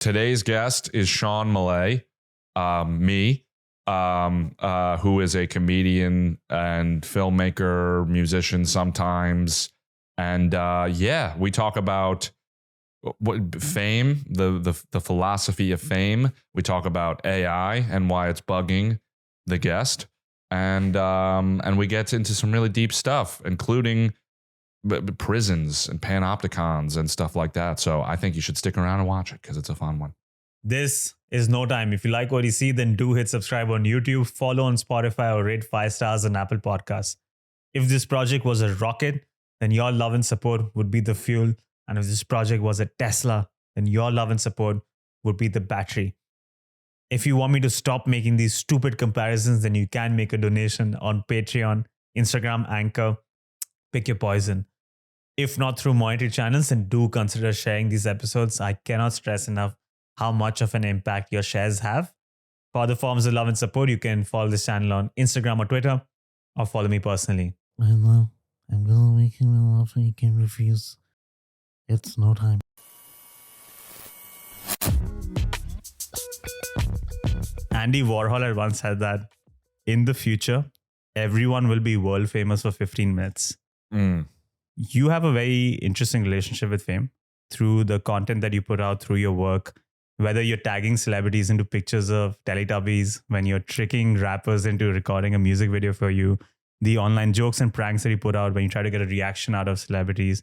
Today's guest is Sean Millea, who is a comedian and filmmaker, musician sometimes. And we talk about what fame, the philosophy of fame. We talk about AI and why it's bugging the guest. And we get into some really deep stuff, including prisons and panopticons and stuff like that. So I think you should stick around and watch it because it's a fun one. This is No Time. If you like what you see, then do hit subscribe on YouTube, follow on Spotify, or rate 5 stars on Apple Podcasts. If this project was a rocket, then your love and support would be the fuel. And if this project was a Tesla, then your love and support would be the battery. If you want me to stop making these stupid comparisons, then you can make a donation on Patreon, Instagram, Anchor. Pick your poison. If not through monetary channels, then do consider sharing these episodes. I cannot stress enough how much of an impact your shares have. For other forms of love and support, you can follow this channel on Instagram or Twitter, or follow me personally. I'm gonna make him an offer he can refuse. It's no time. Andy Warhol had once said that in the future, everyone will be world famous for 15 minutes. You have a very interesting relationship with fame through the content that you put out, through your work, whether you're tagging celebrities into pictures of Teletubbies, when you're tricking rappers into recording a music video for you, the online jokes and pranks that you put out when you try to get a reaction out of celebrities.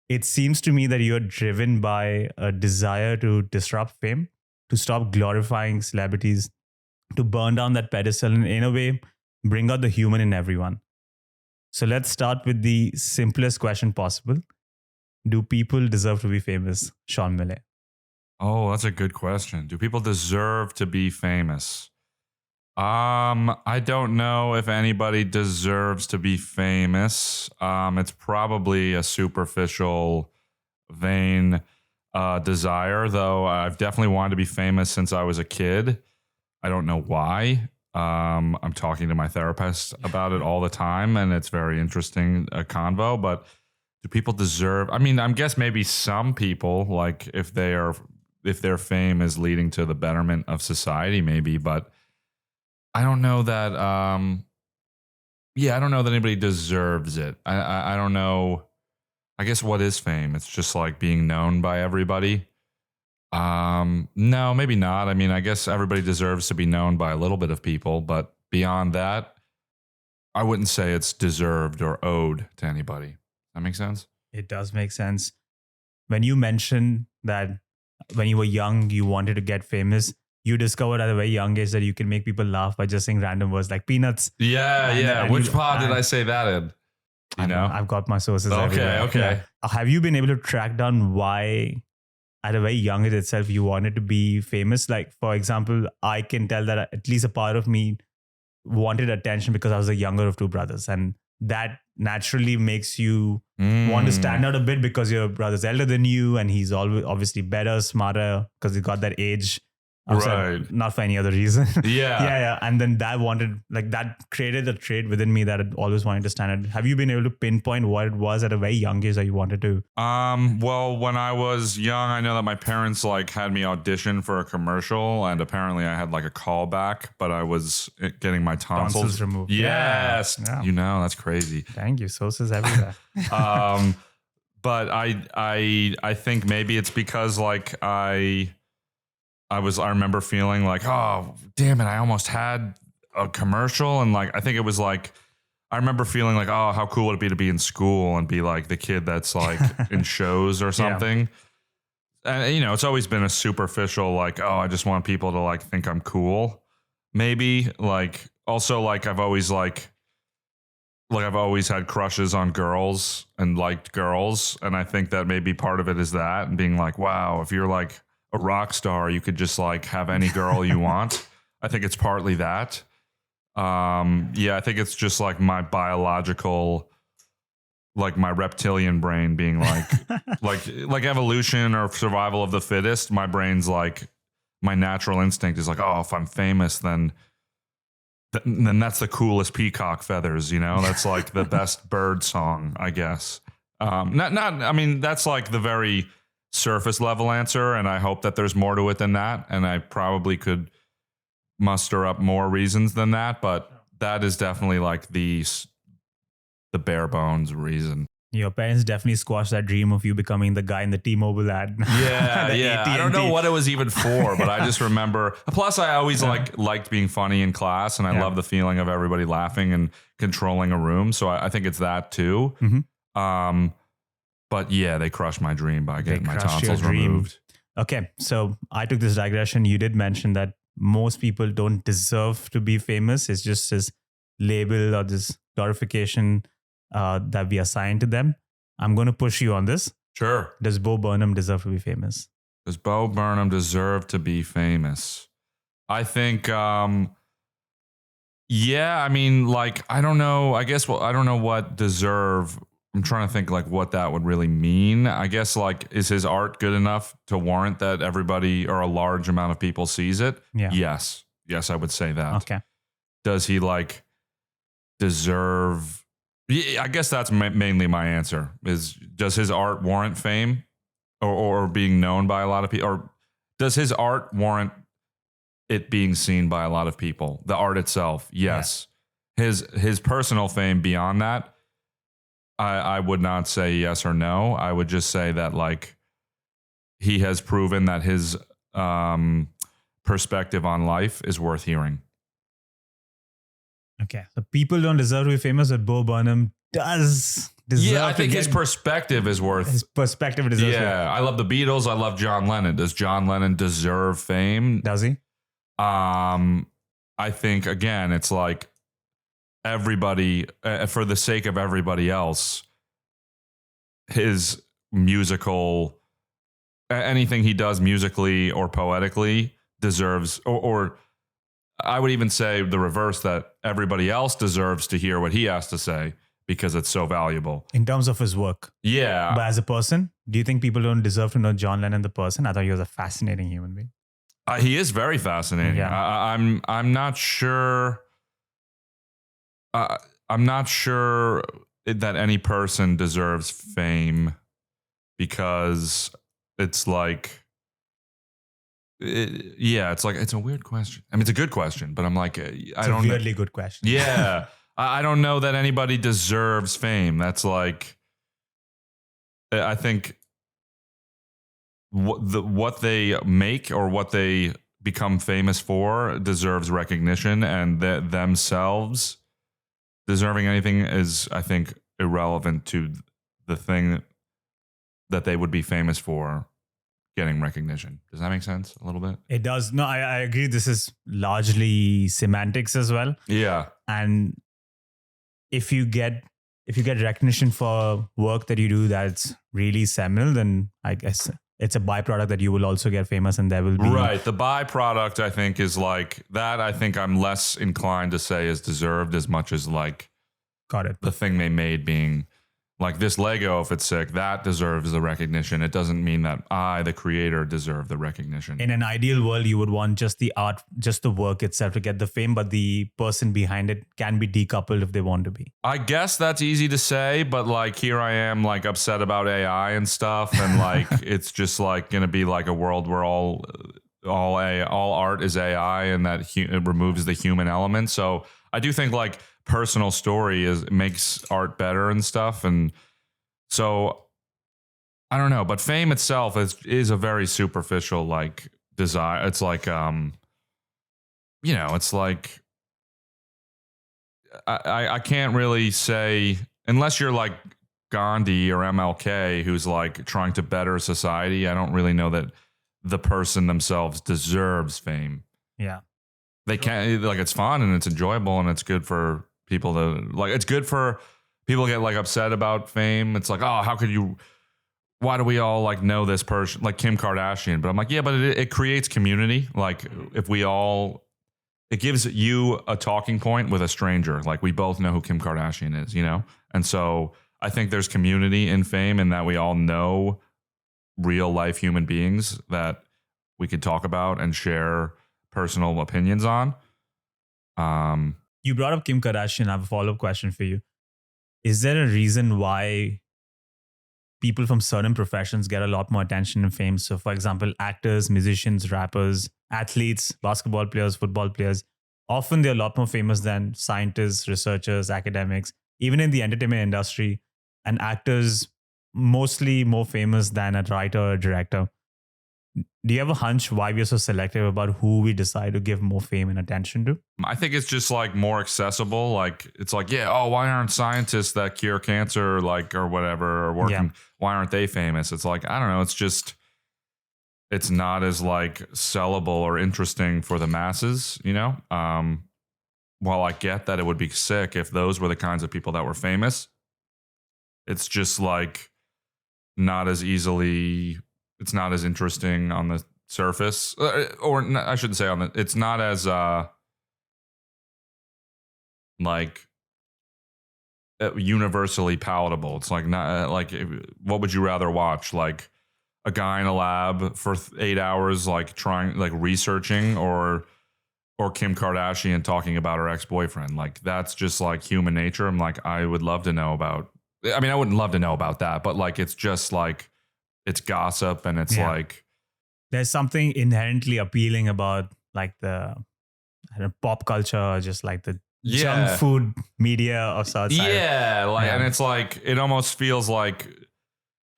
It seems to me that you're driven by a desire to disrupt fame, to stop glorifying celebrities, to burn down that pedestal and in a way, bring out the human in everyone. So let's start with the simplest question possible. Do people deserve to be famous, Sean Millea? Oh, that's a good question. Do people deserve to be famous? I don't know if anybody deserves to be famous. It's probably a superficial, vain desire, though I've definitely wanted to be famous since I was a kid. I don't know why. I'm talking to my therapist about it all the time, and it's very interesting, a convo. But do people deserve? I mean, I guess maybe some people, like if their fame is leading to the betterment of society, maybe. But I don't know that. I don't know that anybody deserves it. I don't know. I guess what is fame? It's just like being known by everybody. No, maybe not. I mean, I guess everybody deserves to be known by a little bit of people, but beyond that, I wouldn't say it's deserved or owed to anybody. That makes sense? It does make sense. When you mentioned that when you were young, you wanted to get famous, you discovered at a very young age that you can make people laugh by just saying random words like peanuts. Yeah. Which pod did I say that in? You know? I've got my sources everywhere. Okay. Yeah. Have you been able to track down why at a very young age itself you wanted to be famous? Like, for example, I can tell that at least a part of me wanted attention because I was the younger of two brothers. And that naturally makes you want to stand out a bit because your brother's elder than you and he's always obviously better, smarter because he got that age. Right. Not for any other reason. Yeah. And then that created a trait within me that I always wanted to stand out. Have you been able to pinpoint what it was at a very young age that you wanted to? Well, when I was young, I know that my parents had me audition for a commercial, and apparently I had a callback, but I was getting my tonsils removed. Yes. Yeah. That's crazy. Thank you. Sources everywhere. But I think maybe it's because I remember feeling like, oh, damn it, I almost had a commercial. And I think it was I remember feeling like, oh, how cool would it be to be in school and be the kid that's in shows or something. Yeah. And, it's always been a superficial, oh, I just want people to think I'm cool. Maybe also I've always I've always had crushes on girls and liked girls. And I think that maybe part of it is that, and being wow, if you're a rock star, you could just have any girl you want. I think it's partly that. I think it's just my biological, my reptilian brain being like evolution or survival of the fittest. My brain's my natural instinct is oh, if I'm famous, then that's the coolest peacock feathers, that's the best bird song, I guess. I mean, that's the very surface level answer, and I hope that there's more to it than that. And I probably could muster up more reasons than that, but that is definitely like the bare bones reason. Your parents definitely squashed that dream of you becoming the guy in the T-Mobile ad. Yeah, The yeah. I AT&T. don't know what it was even for, but I just remember. Plus, I always liked being funny in class, and I love the feeling of everybody laughing and controlling a room. So I think it's that too. Mm-hmm. But yeah, they crushed my dream by getting my crushed your tonsils dream. removed. Okay, so I took this digression. You did mention that most people don't deserve to be famous. It's just this label or this glorification that we assign to them. I'm going to push you on this. Sure. Does Bo Burnham deserve to be famous? Does Bo Burnham deserve to be famous? I think, yeah, I mean, like, I don't know. I guess, I don't know what deserve. I'm trying to think like what that would really mean. I guess like, is his art good enough to warrant that everybody or a large amount of people sees it? Yeah. Yes. Yes, I would say that. Okay. Does he like deserve? Yeah, I guess that's mainly my answer is, does his art warrant fame or being known by a lot of people? Or does his art warrant it being seen by a lot of people? The art itself, yes. Yeah. His personal fame beyond that, I would not say yes or no. I would just say that like he has proven that his perspective on life is worth hearing. Okay. So people don't deserve to be famous, but Bo Burnham does deserve. Yeah, I think his perspective is worth. His perspective deserves. Yeah, I love the Beatles. I love John Lennon. Does John Lennon deserve fame? Does he? I think again, it's like everybody, for the sake of everybody else, his musical, anything he does musically or poetically deserves, or I would even say the reverse, that everybody else deserves to hear what he has to say because it's so valuable. In terms of his work. Yeah. But as a person, do you think people don't deserve to know John Lennon the person? I thought he was a fascinating human being. He is very fascinating. Yeah. I'm not sure. I'm not sure that any person deserves fame because it's like, it's like, it's a weird question. I mean, it's a good question, but I'm like, It's a weirdly good question. Yeah. I don't know that anybody deserves fame. That's like, I think what they make or what they become famous for deserves recognition, and that themselves deserving anything is, I think, irrelevant to the thing that they would be famous for getting recognition. Does that make sense a little bit? It does. No, I agree. This is largely semantics as well. Yeah. And if you get recognition for work that you do that's really seminal, then I guess it's a byproduct that you will also get famous, and there will be. Right. The byproduct, I think, is like that. I think I'm less inclined to say is deserved as much as like, got it. The thing they made being like this Lego, if it's sick, that deserves the recognition. It doesn't mean that I, the creator, deserve the recognition. In an ideal world, you would want just the art, just the work itself to get the fame, but the person behind it can be decoupled if they want to be. I guess that's easy to say, but like here I am like upset about AI and stuff, and like it's just like going to be like a world where all art is AI, and that it removes the human element. So I do think like personal story makes art better and stuff, and so I don't know, but fame itself is a very superficial like desire. It's like it's like I can't really say, unless you're like Gandhi or MLK who's like trying to better society, I don't really know that the person themselves deserves fame. Yeah. They can't, like, it's fun and it's enjoyable and it's good for people to like, it's good for people to get like upset about fame. It's like, oh, why do we all like know this person, like Kim Kardashian? But I'm like, yeah, but it creates community. Like if it gives you a talking point with a stranger. Like we both know who Kim Kardashian is, And so I think there's community in fame, and that we all know real life human beings that we could talk about and share personal opinions on. You brought up Kim Kardashian. I have a follow-up question for you. Is there a reason why people from certain professions get a lot more attention and fame. So, for example, actors, musicians, rappers, athletes, basketball players, football players, often they're a lot more famous than scientists, researchers, academics. Even in the entertainment industry, an actor's mostly more famous than a writer or director. Do you have a hunch why we're so selective about who we decide to give more fame and attention to? I think it's just like more accessible. Like it's like, yeah, oh, why aren't scientists that cure cancer like or whatever or working? Why aren't they famous? It's like, I don't know. It's just, it's not as like sellable or interesting for the masses, you know? While I get that it would be sick if those were the kinds of people that were famous, it's just like not as easily, it's not as interesting on the surface, or I shouldn't say on the, it's not as like universally palatable. It's like not like, what would you rather watch? Like a guy in a lab for 8 hours, like trying, like researching, or Kim Kardashian talking about her ex-boyfriend. Like that's just like human nature. I'm like, I would love to know about, I mean, I wouldn't love to know about that, but like, it's just like, it's gossip and it's like, there's something inherently appealing about like the pop culture, just like the junk food media of sorts. Yeah. Like, and it's like, it almost feels like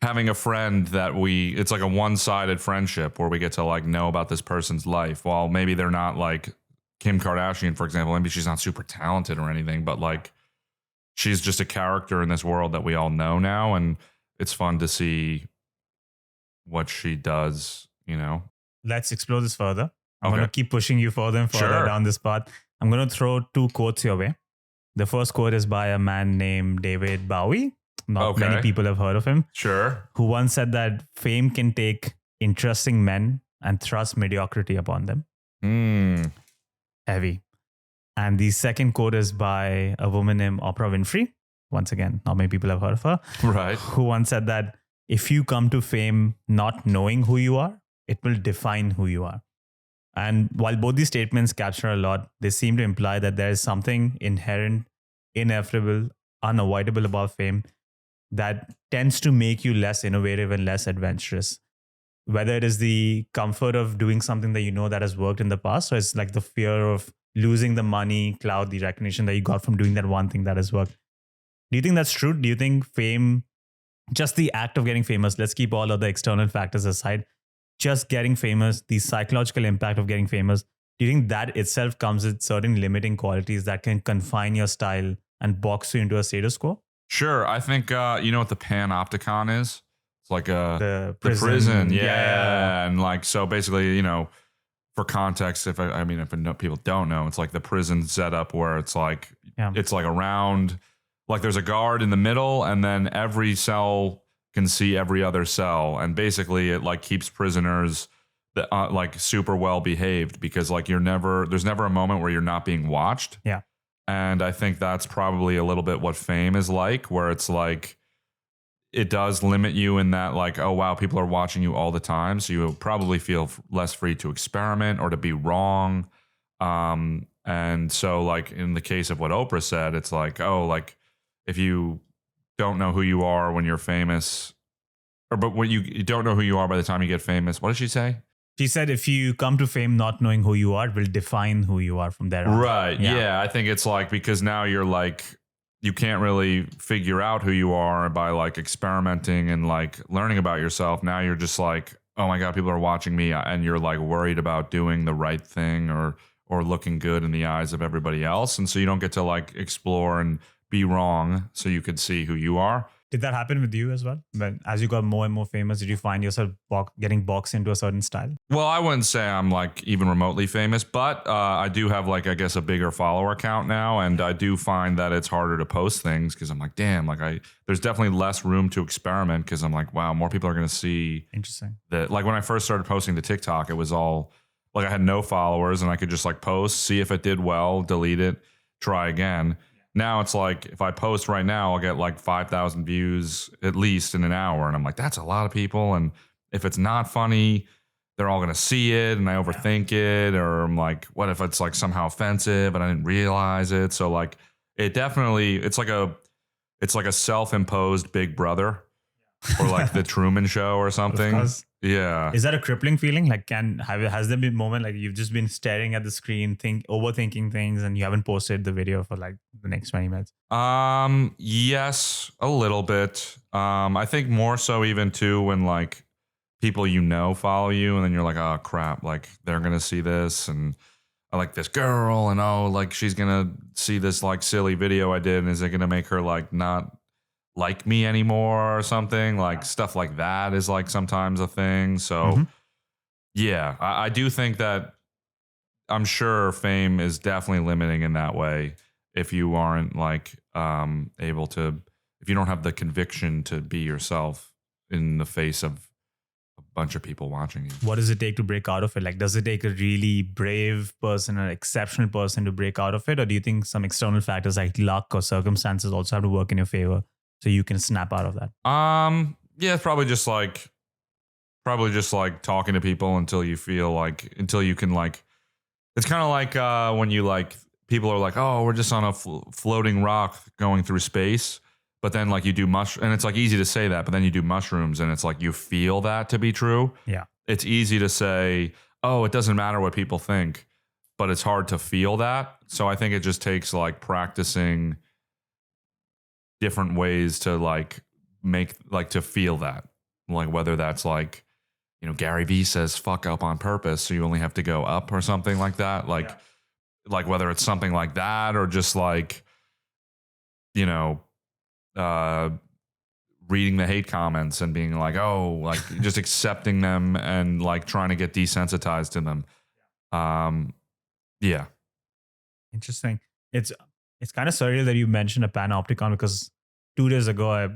having a friend that it's like a one-sided friendship where we get to like know about this person's life. While maybe they're not like Kim Kardashian, for example, maybe she's not super talented or anything, but like she's just a character in this world that we all know now. And it's fun to see what she does, you know. Let's explore this further. I'm going to keep pushing you further and further down this path. I'm going to throw 2 quotes your way. The first quote is by a man named David Bowie. Not many people have heard of him. Sure. Who once said that fame can take interesting men and thrust mediocrity upon them. Heavy. And the second quote is by a woman named Oprah Winfrey. Once again, not many people have heard of her. Right. Who once said that if you come to fame not knowing who you are, it will define who you are. And while both these statements capture a lot, they seem to imply that there is something inherent, inevitable, unavoidable about fame that tends to make you less innovative and less adventurous. Whether it is the comfort of doing something that you know that has worked in the past, or it's like the fear of losing the money, clout, the recognition that you got from doing that one thing that has worked. Do you think that's true? Do you think fame, just the act of getting famous, let's keep all other external factors aside, just getting famous, the psychological impact of getting famous, do you think that itself comes with certain limiting qualities that can confine your style and box you into a status quo? Sure. I think, you know what the panopticon is? It's like the prison. Yeah. And like, so basically, you know, for context, if people don't know, it's like the prison setup where it's like, it's like around, like there's a guard in the middle and then every cell can see every other cell. And basically it like keeps prisoners that like super well behaved because like there's never a moment where you're not being watched. Yeah. And I think that's probably a little bit what fame is like, where it's like, it does limit you in that like, oh, wow, people are watching you all the time. So you probably feel less free to experiment or to be wrong. And so like in the case of what Oprah said, it's like, oh, like if you don't know who you are when you're famous, but when you don't know who you are by the time you get famous, what did she say? She said, if you come to fame not knowing who you are, it will define who you are from there on. Right. Yeah. I think it's like, because now you're like, you can't really figure out who you are by like experimenting and like learning about yourself. Now you're just like, oh my God, people are watching me, and you're like worried about doing the right thing or looking good in the eyes of everybody else. And so you don't get to like explore and be wrong so you could see who you are. Did that happen with you as well? When as you got more and more famous, did you find yourself getting boxed into a certain style? Well, I wouldn't say I'm like even remotely famous, but I do have like, I guess, a bigger follower count now. And I do find that it's harder to post things because I'm like, damn, like there's definitely less room to experiment because I'm like, wow, more people are going to see. Interesting. That like when I first started posting to TikTok, it was all like I had no followers and I could just like post, see if it did well, delete it, try again. Now it's like, if I post right now, I'll get like 5,000 views at least in an hour. And I'm like, that's a lot of people. And if it's not funny, they're all going to see it and I overthink it. Or I'm like, what if it's like somehow offensive and I didn't realize it? So like, it definitely, it's like a self-imposed big brother or like the Truman Show or something. Of course. Yeah. Is that a crippling feeling? Like, has there been a moment like you've just been staring at the screen, overthinking things, and you haven't posted the video for like the next 20 minutes? Yes, a little bit. I think more so even too when like people follow you, and then you're like, oh crap, like they're gonna see this, and I like this girl, and oh, like she's gonna see this like silly video I did, and is it gonna make her like not like me anymore or something? Like stuff like that is like sometimes a thing. So yeah, I do think that I'm sure fame is definitely limiting in that way if you aren't like able to, if you don't have the conviction to be yourself in the face of a bunch of people watching you. What does it take to break out of it? Like, does it take a really brave person, an exceptional person to break out of it? Or do you think some external factors like luck or circumstances also have to work in your favor so you can snap out of that? Yeah, it's probably just like talking to people until you can like, it's kind of like when you like, people are like, oh, we're just on a floating rock going through space. But then like you do and it's like easy to say that, but then you do mushrooms and it's like you feel that to be true. Yeah. It's easy to say, oh, it doesn't matter what people think, but it's hard to feel that. So I think it just takes like practicing different ways to like to feel that. Like whether that's like, Gary Vee says fuck up on purpose, so you only have to go up or something like that. Like whether it's something like that or just like, reading the hate comments and being like, oh, like just accepting them and like trying to get desensitized to them. Yeah. Interesting. It's kind of surreal that you mentioned a panopticon, because 2 days ago I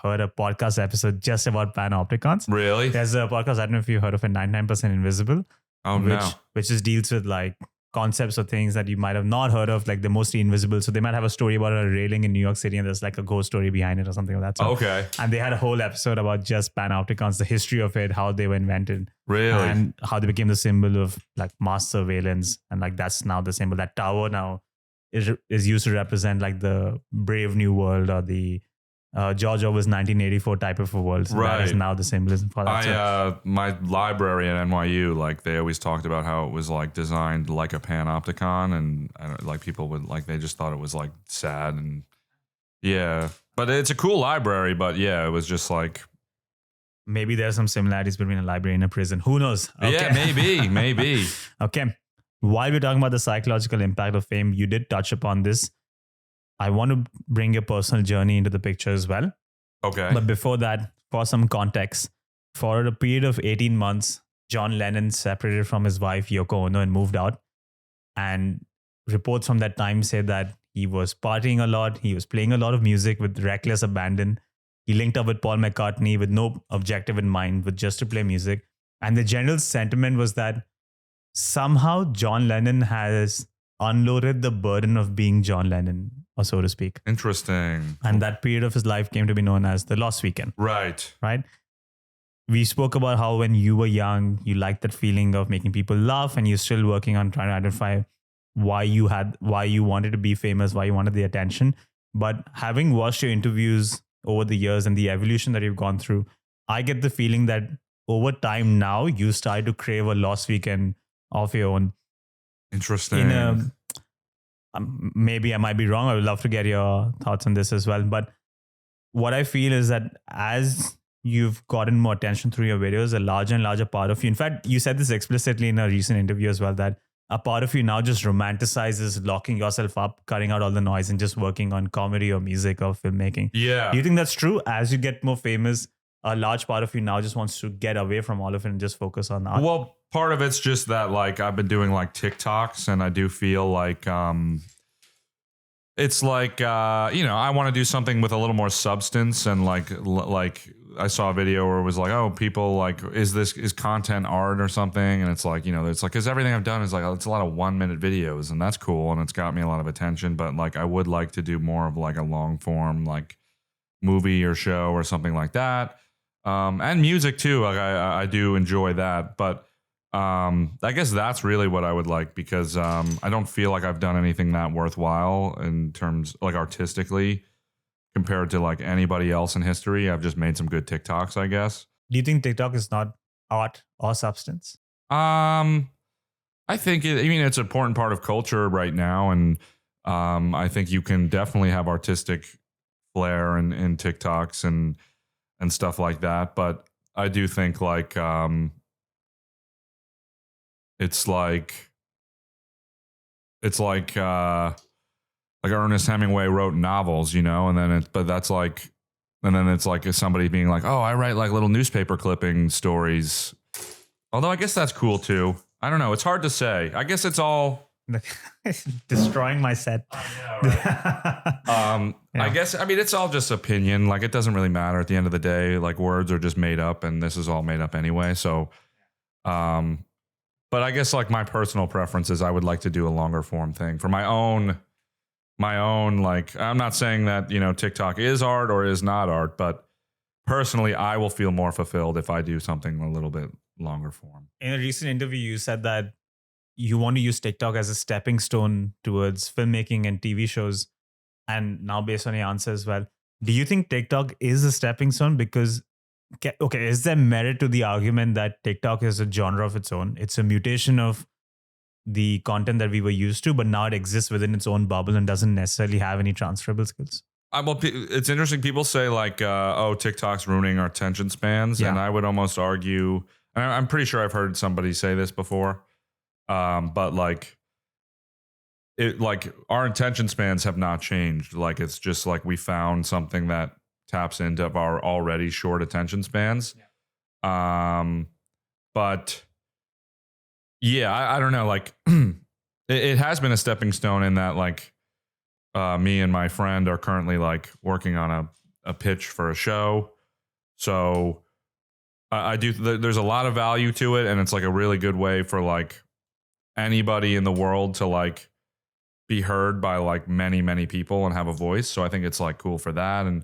heard a podcast episode just about panopticons. Really? There's a podcast, I don't know if you heard of it, 99% Invisible. Which just deals with like concepts or things that you might have not heard of, like they're mostly invisible. So they might have a story about a railing in New York City and there's like a ghost story behind it or something like that. So, okay. And they had a whole episode about just panopticons, the history of it, how they were invented. Really? And how they became the symbol of like mass surveillance. And like that's now the symbol. That tower now is used to represent like the Brave New World or the George Orwell's 1984 type of a world. So that is now the symbolism for that. My library at NYU, like they always talked about how it was like designed like a panopticon, and like people would like, they just thought it was like sad, and yeah, but it's a cool library. But yeah, it was just like, maybe there's some similarities between a library and a prison. Who knows? Okay. Yeah, maybe. Okay. While we're talking about the psychological impact of fame, you did touch upon this. I want to bring your personal journey into the picture as well. Okay. But before that, for some context, for a period of 18 months, John Lennon separated from his wife, Yoko Ono, and moved out. And reports from that time say that he was partying a lot. He was playing a lot of music with reckless abandon. He linked up with Paul McCartney with no objective in mind, with just to play music. And the general sentiment was that somehow John Lennon has unloaded the burden of being John Lennon, or so to speak. Interesting. And that period of his life came to be known as the Lost Weekend. Right. We spoke about how when you were young, you liked that feeling of making people laugh, and you're still working on trying to identify why you wanted to be famous, why you wanted the attention. But having watched your interviews over the years and the evolution that you've gone through, I get the feeling that over time now, you started to crave a Lost Weekend of your own. Interesting. Maybe I might be wrong. I would love to get your thoughts on this as well. But what I feel is that as you've gotten more attention through your videos, a larger and larger part of you, in fact, you said this explicitly in a recent interview as well, that a part of you now just romanticizes locking yourself up, cutting out all the noise, and just working on comedy or music or filmmaking. Yeah. Do you think that's true? As you get more famous, a large part of you now just wants to get away from all of it and just focus on art? Well, part of it's just that like I've been doing like TikToks, and I do feel like it's like I want to do something with a little more substance, and like I saw a video where it was like, oh, people like, is content art or something? And it's like, it's like, because everything I've done is like, it's a lot of 1-minute videos, and that's cool, and it's got me a lot of attention, but like I would like to do more of like a long form like movie or show or something like that. And music too. Like I do enjoy that, but I guess that's really what I would like, because I don't feel like I've done anything that worthwhile in terms like artistically. compared to like anybody else in history. I've just made some good TikToks, I guess. Do you think TikTok is not art or substance? I think it's an important part of culture right now, and I think you can definitely have artistic flair in TikToks and stuff like that. But I do think like it's like Ernest Hemingway wrote novels, and then it's like somebody being like, oh, I write like little newspaper clipping stories. Although I guess that's cool too. I don't know. It's hard to say. I guess it's all destroying my set. I guess, it's all just opinion. Like, it doesn't really matter at the end of the day. Like, words are just made up, and this is all made up anyway. So, but I guess like my personal preference is I would like to do a longer form thing for my own, like, I'm not saying that, TikTok is art or is not art, but personally, I will feel more fulfilled if I do something a little bit longer form. In a recent interview, you said that you want to use TikTok as a stepping stone towards filmmaking and TV shows. And now based on your answer as well, do you think TikTok is a stepping stone? Because, okay, is there merit to the argument that TikTok is a genre of its own? It's a mutation of the content that we were used to, but now it exists within its own bubble and doesn't necessarily have any transferable skills. Well, it's interesting. People say like, oh, TikTok's ruining our attention spans. Yeah. And I would almost argue, and I'm pretty sure I've heard somebody say this before, but like our attention spans have not changed. Like, it's just like we found something that taps into our already short attention spans. Yeah. But yeah, I don't know. Like it has been a stepping stone in that like me and my friend are currently like working on a pitch for a show. So I do. There's a lot of value to it, and it's like a really good way for like anybody in the world to like be heard by like many people and have a voice. So I think it's like cool for that. And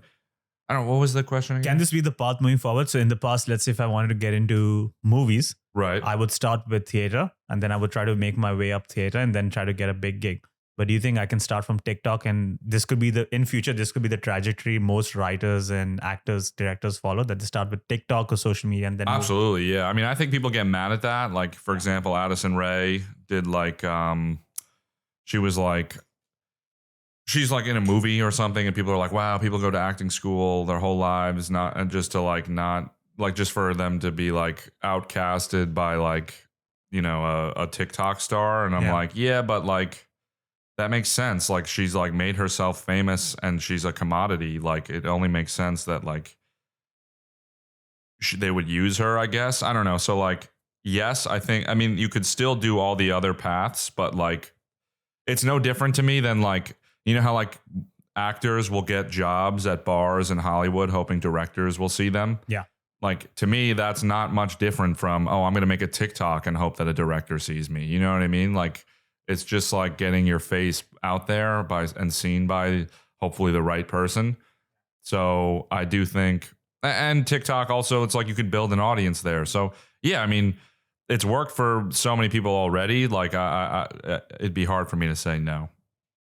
I don't know, what was the question again? Can this be the path moving forward? So in the past, let's say if I wanted to get into movies, right, I would start with theater, and then I would try to make my way up theater and then try to get a big gig. But do you think I can start from TikTok, and this could be in future, this could be the trajectory most writers and actors, directors follow, that they start with TikTok or social media and then absolutely. Yeah. I think people get mad at that. Like, for example, Addison Rae did like, she's like in a movie or something, and people are like, wow, people go to acting school their whole lives, not just to like, not like just for them to be like outcasted by like, a TikTok star. And I'm like, yeah, but like, that makes sense. Like, she's like made herself famous and she's a commodity. Like, it only makes sense that like they would use her, I guess. I don't know. So like, yes, you could still do all the other paths, but like, it's no different to me than like, how like actors will get jobs at bars in Hollywood hoping directors will see them. Yeah. Like, to me, that's not much different from, oh, I'm going to make a TikTok and hope that a director sees me. You know what I mean? Like, it's just like getting your face out there and seen by hopefully the right person. So I do think, and TikTok also, it's like you could build an audience there. So yeah, it's worked for so many people already. Like it'd be hard for me to say no.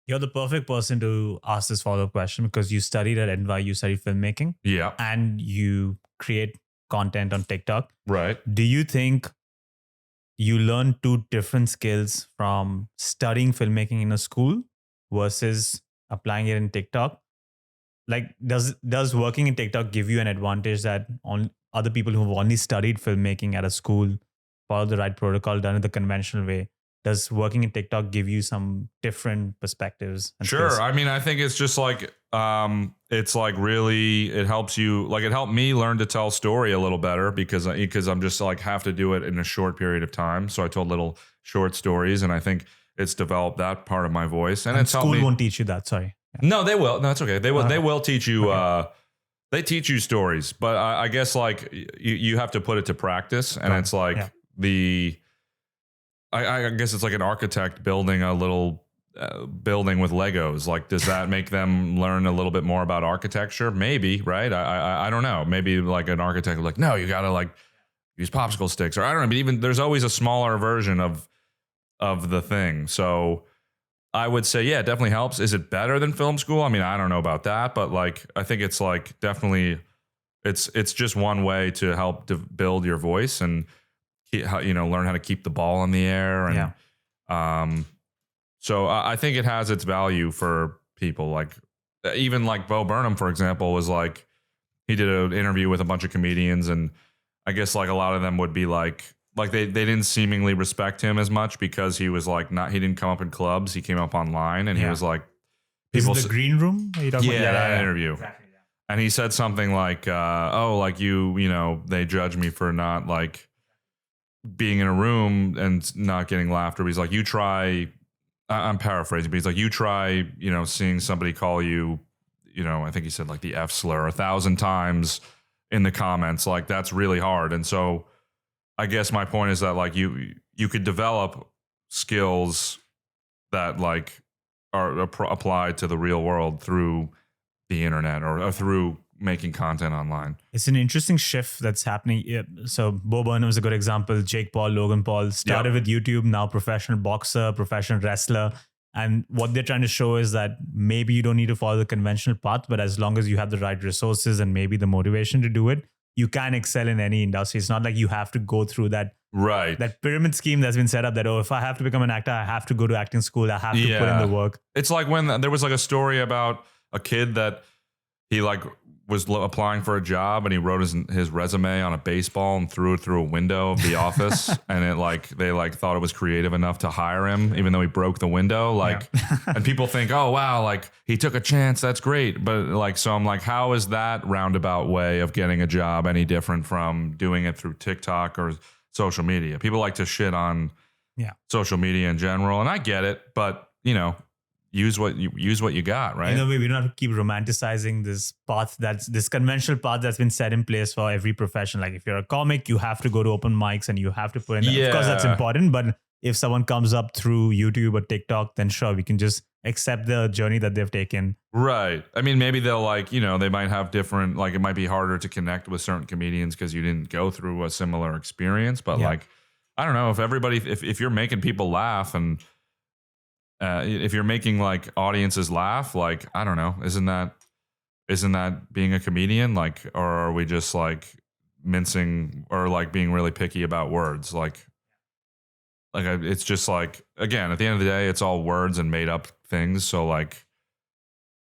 You're the perfect person to ask this follow-up question because you studied at NY, you studied filmmaking. Yeah. And you create content on TikTok. Right. Do you think you learn two different skills from studying filmmaking in a school versus applying it in TikTok? Like, does working in TikTok give you an advantage that other people who've only studied filmmaking at a school, follow the right protocol, done it the conventional way? Does working in TikTok give you some different perspectives? And sure. skills? I think it's just like, it's like really, it helps you, like it helped me learn to tell story a little better because I'm just like have to do it in a short period of time. So I told little short stories, and I think it's developed that part of my voice. And it's school won't teach you that. Sorry. Yeah. No, they will. No, it's okay. They will teach you, they teach you stories, but I guess like you have to put it to practice, and it's like I guess it's like an architect building a little building with Legos. Like, does that make them learn a little bit more about architecture? Maybe, right? I don't know. Maybe like an architect would like, no, you got to like use popsicle sticks, or I don't know. But even there's always a smaller version of the thing. So I would say, yeah, it definitely helps. Is it better than film school? I mean, I don't know about that, but like, I think it's like definitely, it's just one way to help build your voice and, learn how to keep the ball in the air. And, so I think it has its value for people. Like even like Bo Burnham, for example, was like, he did an interview with a bunch of comedians, and I guess like a lot of them would be like they didn't seemingly respect him as much because he was like he didn't come up in clubs. He came up online, and he was like, people. Is it the green room? Are you talking about? That interview. Exactly, yeah. And he said something like, oh, like they judge me for not like being in a room and not getting laughter. But he's like, you try, I'm paraphrasing, but he's like, you try, seeing somebody call you, I think he said like the F slur 1,000 times in the comments, like that's really hard. And so I guess my point is that like you could develop skills that like are applied to the real world through the internet or through making content online. It's an interesting shift that's happening. So Bo Burnham is a good example. Jake Paul, Logan Paul started with YouTube, now professional boxer, professional wrestler. And what they're trying to show is that maybe you don't need to follow the conventional path, but as long as you have the right resources and maybe the motivation to do it, you can excel in any industry. It's not like you have to go through that pyramid scheme that's been set up that, if I have to become an actor, I have to go to acting school. I have to put in the work. It's like when there was like a story about a kid that he like was applying for a job, and he wrote his resume on a baseball and threw it through a window of the office. And it like, they like thought it was creative enough to hire him, even though he broke the window. Like, and people think, oh wow, like he took a chance. That's great. But like, so I'm like, how is that roundabout way of getting a job any different from doing it through TikTok or social media? People like to shit on social media in general. And I get it, but use what you got, right? In a way, we don't have to keep romanticizing this path, this conventional path that's been set in place for every profession. Like if you're a comic, you have to go to open mics and you have to put in. Of course, that's important. But if someone comes up through YouTube or TikTok, then sure, we can just accept the journey that they've taken. Right. I mean, maybe they'll like, they might have different, like it might be harder to connect with certain comedians because you didn't go through a similar experience. But like, I don't know, if you're making people laugh and if you're making like audiences laugh, like, I don't know, isn't that being a comedian? Like, or are we just like mincing or like being really picky about words? It's just like, again, at the end of the day, it's all words and made up things. So like,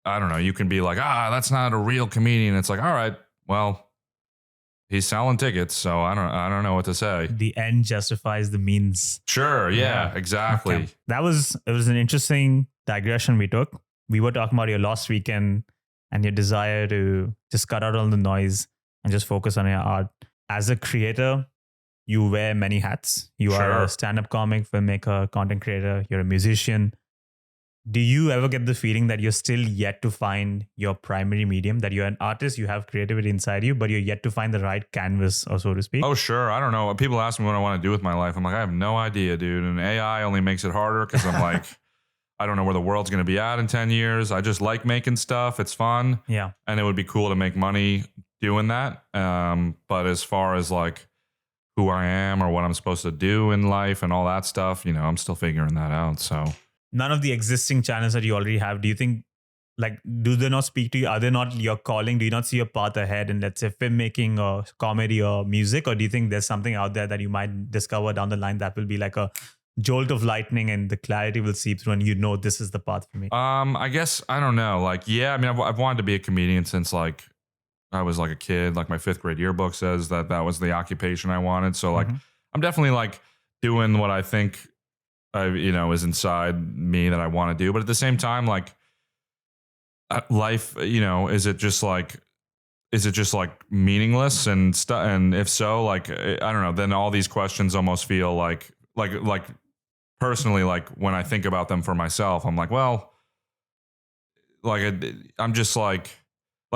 I don't know, you can be like, that's not a real comedian. It's like, all right, well, he's selling tickets, so I don't know what to say. The end justifies the means. Sure, yeah, exactly. Okay. It was an interesting digression we took. We were talking about your lost weekend and your desire to just cut out all the noise and just focus on your art. As a creator, you wear many hats. You are a stand-up comic, filmmaker, content creator, you're a musician. Do you ever get the feeling that you're still yet to find your primary medium, that you're an artist, you have creativity inside you, but you're yet to find the right canvas, or so to speak? Oh, sure. I don't know. People ask me what I want to do with my life. I'm like, I have no idea, dude. And AI only makes it harder because I'm like, I don't know where the world's going to be at in 10 years. I just like making stuff. It's fun. Yeah. And it would be cool to make money doing that. But as far as like who I am or what I'm supposed to do in life and all that stuff, I'm still figuring that out. So none of the existing channels that you already have, do you think, like, do they not speak to you? Are they not your calling? Do you not see your path ahead in, let's say, filmmaking or comedy or music? Or do you think there's something out there that you might discover down the line that will be like a jolt of lightning and the clarity will seep through and this is the path for me? I guess, I don't know. Like, yeah, I mean, I've wanted to be a comedian since like I was like a kid. Like my 5th grade yearbook says that was the occupation I wanted. So like, I'm definitely like doing what I think is inside me that I want to do. But at the same time, like life, is it just like meaningless and stuff? And if so, like, I don't know, then all these questions almost feel like personally, like when I think about them for myself, I'm like, well, like I'm just like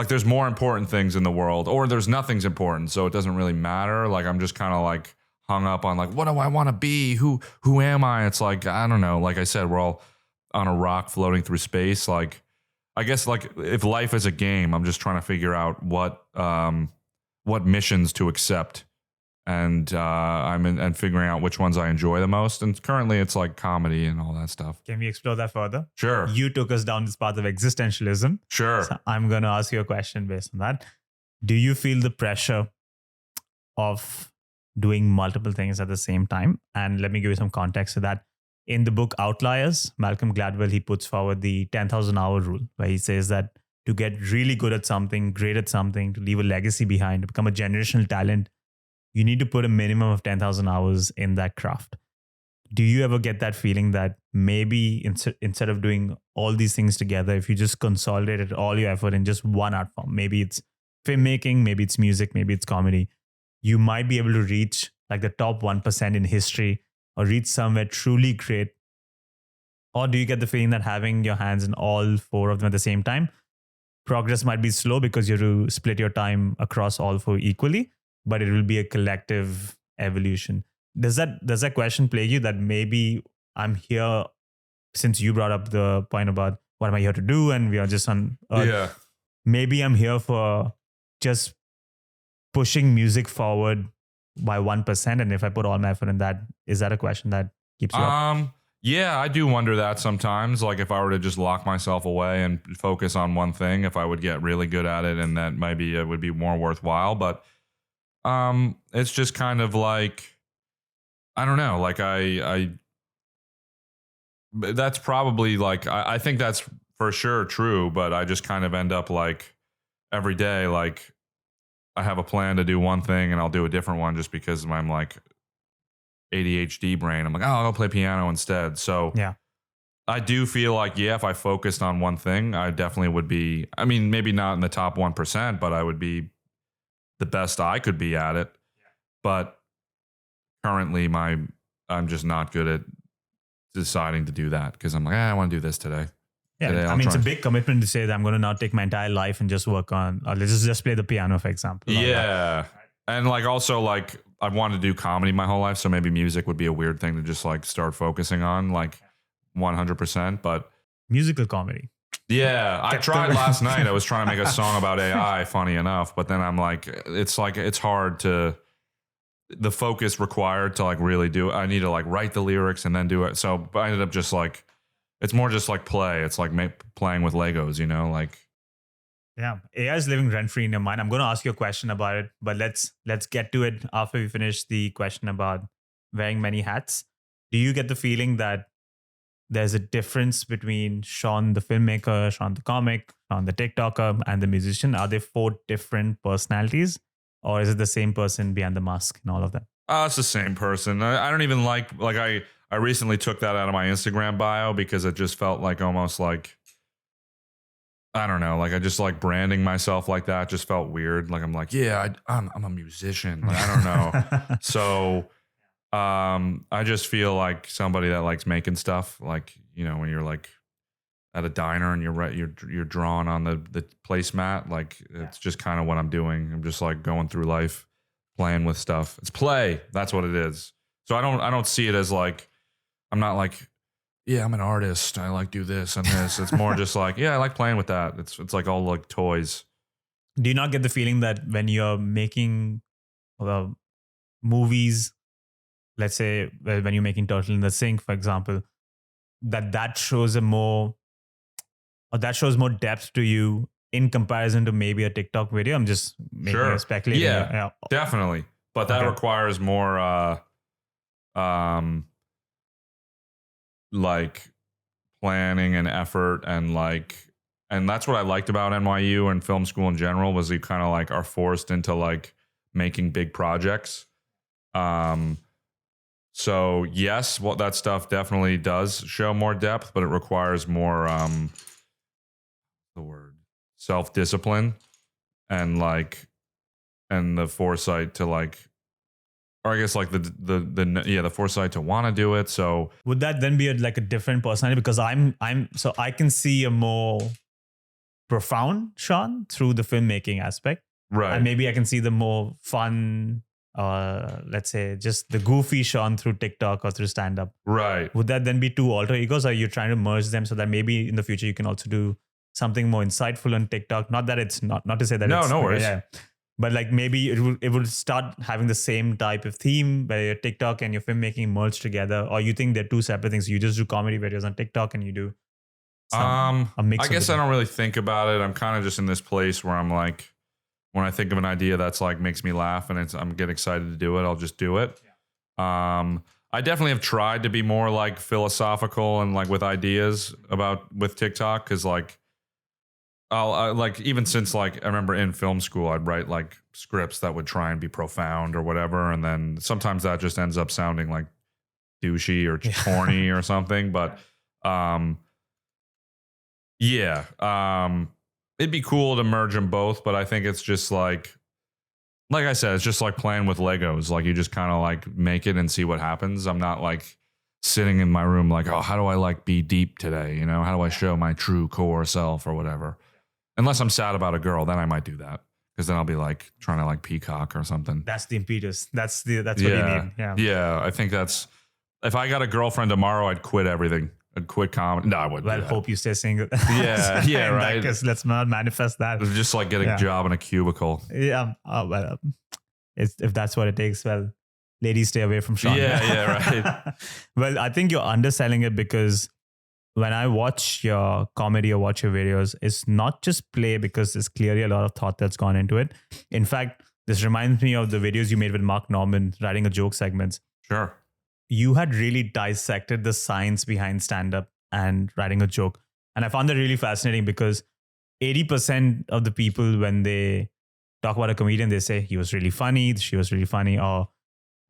there's more important things in the world, or there's nothing's important. So it doesn't really matter. Like, I'm just kind of like hung up on like, what do I want to be? Who am I? It's like, I don't know. Like I said, we're all on a rock floating through space. Like, I guess like if life is a game, I'm just trying to figure out what missions to accept and and figuring out which ones I enjoy the most. And currently it's like comedy and all that stuff. Can we explore that further? Sure. You took us down this path of existentialism. Sure. So I'm going to ask you a question based on that. Do you feel the pressure of doing multiple things at the same time? And let me give you some context to that. In the book Outliers, Malcolm Gladwell, he puts forward the 10,000 hour rule, where he says that to get really good at something, great at something, to leave a legacy behind, to become a generational talent, you need to put a minimum of 10,000 hours in that craft. Do you ever get that feeling that maybe instead of doing all these things together, if you just consolidated all your effort in just one art form, maybe it's filmmaking, maybe it's music, maybe it's comedy, you might be able to reach like the top 1% in history or reach somewhere truly great? Or do you get the feeling that having your hands in all four of them at the same time, progress might be slow because you have to split your time across all four equally, but it will be a collective evolution? Does that question plague you, that maybe I'm here, since you brought up the point about what am I here to do and we are just on Earth, Yeah. maybe I'm here for just pushing music forward by 1%, and if I put all my effort in that, is that a question that keeps you up? Yeah, I do wonder that sometimes. Like if I were to just lock myself away and focus on one thing, if I would get really good at it, and that maybe it would be more worthwhile. But it's just kind of like, I don't know. Like that's probably like, I think that's for sure true, but I just kind of end up like every day, like I have a plan to do one thing and I'll do a different one just because I'm like ADHD brain. I'm like, oh, I'll play piano instead. So Yeah. I do feel like, yeah, if I focused on one thing, I definitely would be, I mean, maybe not in the top 1%, but I would be the best I could be at it. But currently I'm just not good at deciding to do that because I'm like, I want to do this today. Yeah, Today I mean, it's a big commitment to say that I'm going to not take my entire life and just work on, let's just play the piano, for example. Yeah. And like also like I've wanted to do comedy my whole life. So maybe music would be a weird thing to just like start focusing on like 100%. But musical comedy. Yeah. I tried last night. I was trying to make a song about AI, funny enough. But then I'm like, it's hard to, the focus required to like really do it. I need to like write the lyrics and then do it. So I ended up just like, it's more just like play. It's like playing with Legos, you know, like. Yeah, AI is living rent free in your mind. I'm going to ask you a question about it, but let's get to it after we finish the question about wearing many hats. Do you get the feeling that there's a difference between Sean the filmmaker, Sean the comic, Sean the TikToker, and the musician? Are they four different personalities, or is it the same person behind the mask and all of that? It's the same person. I don't even like I recently took that out of my Instagram bio because it just felt like almost like, I don't know, like I just like branding myself like that just felt weird. Like I'm like, yeah, I'm a musician. Like, I don't know. So I just feel like somebody that likes making stuff. Like, you know, when you're like at a diner and you're drawing on the placemat, like it's just kind of what I'm doing. I'm just like going through life, playing with stuff. It's play. That's what it is. So I don't see it as like, I'm not like, yeah, I'm an artist. I like do this and this. It's more just like, yeah, I like playing with that. It's like all like toys. Do you not get the feeling that when you're making movies, let's say when you're making Turtle in the Sink, for example, that shows more depth to you in comparison to maybe a TikTok video? I'm just making a speculating. Yeah, definitely. But that requires more like planning and effort and that's what I liked about NYU and film school in general was you kind of like are forced into like making big projects. So yes, that stuff definitely does show more depth, but it requires more self-discipline and the foresight to like, or I guess like the foresight to want to do it. So would that then be like a different personality? Because so I can see a more profound Sean through the filmmaking aspect, right? And maybe I can see the more fun, let's say just the goofy Sean through TikTok or through stand-up, right? Would that then be two alter egos, or are you trying to merge them so that maybe in the future you can also do something more insightful on TikTok? Not that it's not to say that no worries. Yeah. But like maybe it would start having the same type of theme where your TikTok and your filmmaking merge together, or you think they're two separate things? You just do comedy videos on TikTok and you do a mix. I guess I don't really think about it. I'm kind of just in this place where I'm like, when I think of an idea that's like makes me laugh and I'm getting excited to do it, I'll just do it. Yeah. I definitely have tried to be more like philosophical and like with ideas with TikTok, because like I like, even since like I remember in film school, I'd write like scripts that would try and be profound or whatever, and then sometimes that just ends up sounding like douchey or corny or something. But it'd be cool to merge them both, but I think it's just like I said, it's just like playing with Legos. Like you just kind of like make it and see what happens. I'm not like sitting in my room like, oh, how do I like be deep today? You know, how do I show my true core self or whatever? Unless I'm sad about a girl, then I might do that, because then I'll be like trying to like peacock or something. That's the impetus. That's what you need. Yeah. I think that's, if I got a girlfriend tomorrow, I'd quit everything. I'd quit comedy. No, I wouldn't. Well, hope you stay single. Yeah, right. Because let's not manifest that. It's just like getting a job in a cubicle. Yeah. If that's what it takes, well, ladies, stay away from Sean. Yeah, right. Well, I think you're underselling it, because when I watch your comedy or watch your videos, it's not just play, because there's clearly a lot of thought that's gone into it. In fact, this reminds me of the videos you made with Mark Norman, writing a joke segments. Sure. You had really dissected the science behind stand-up and writing a joke. And I found that really fascinating, because 80% of the people, when they talk about a comedian, they say he was really funny, she was really funny, or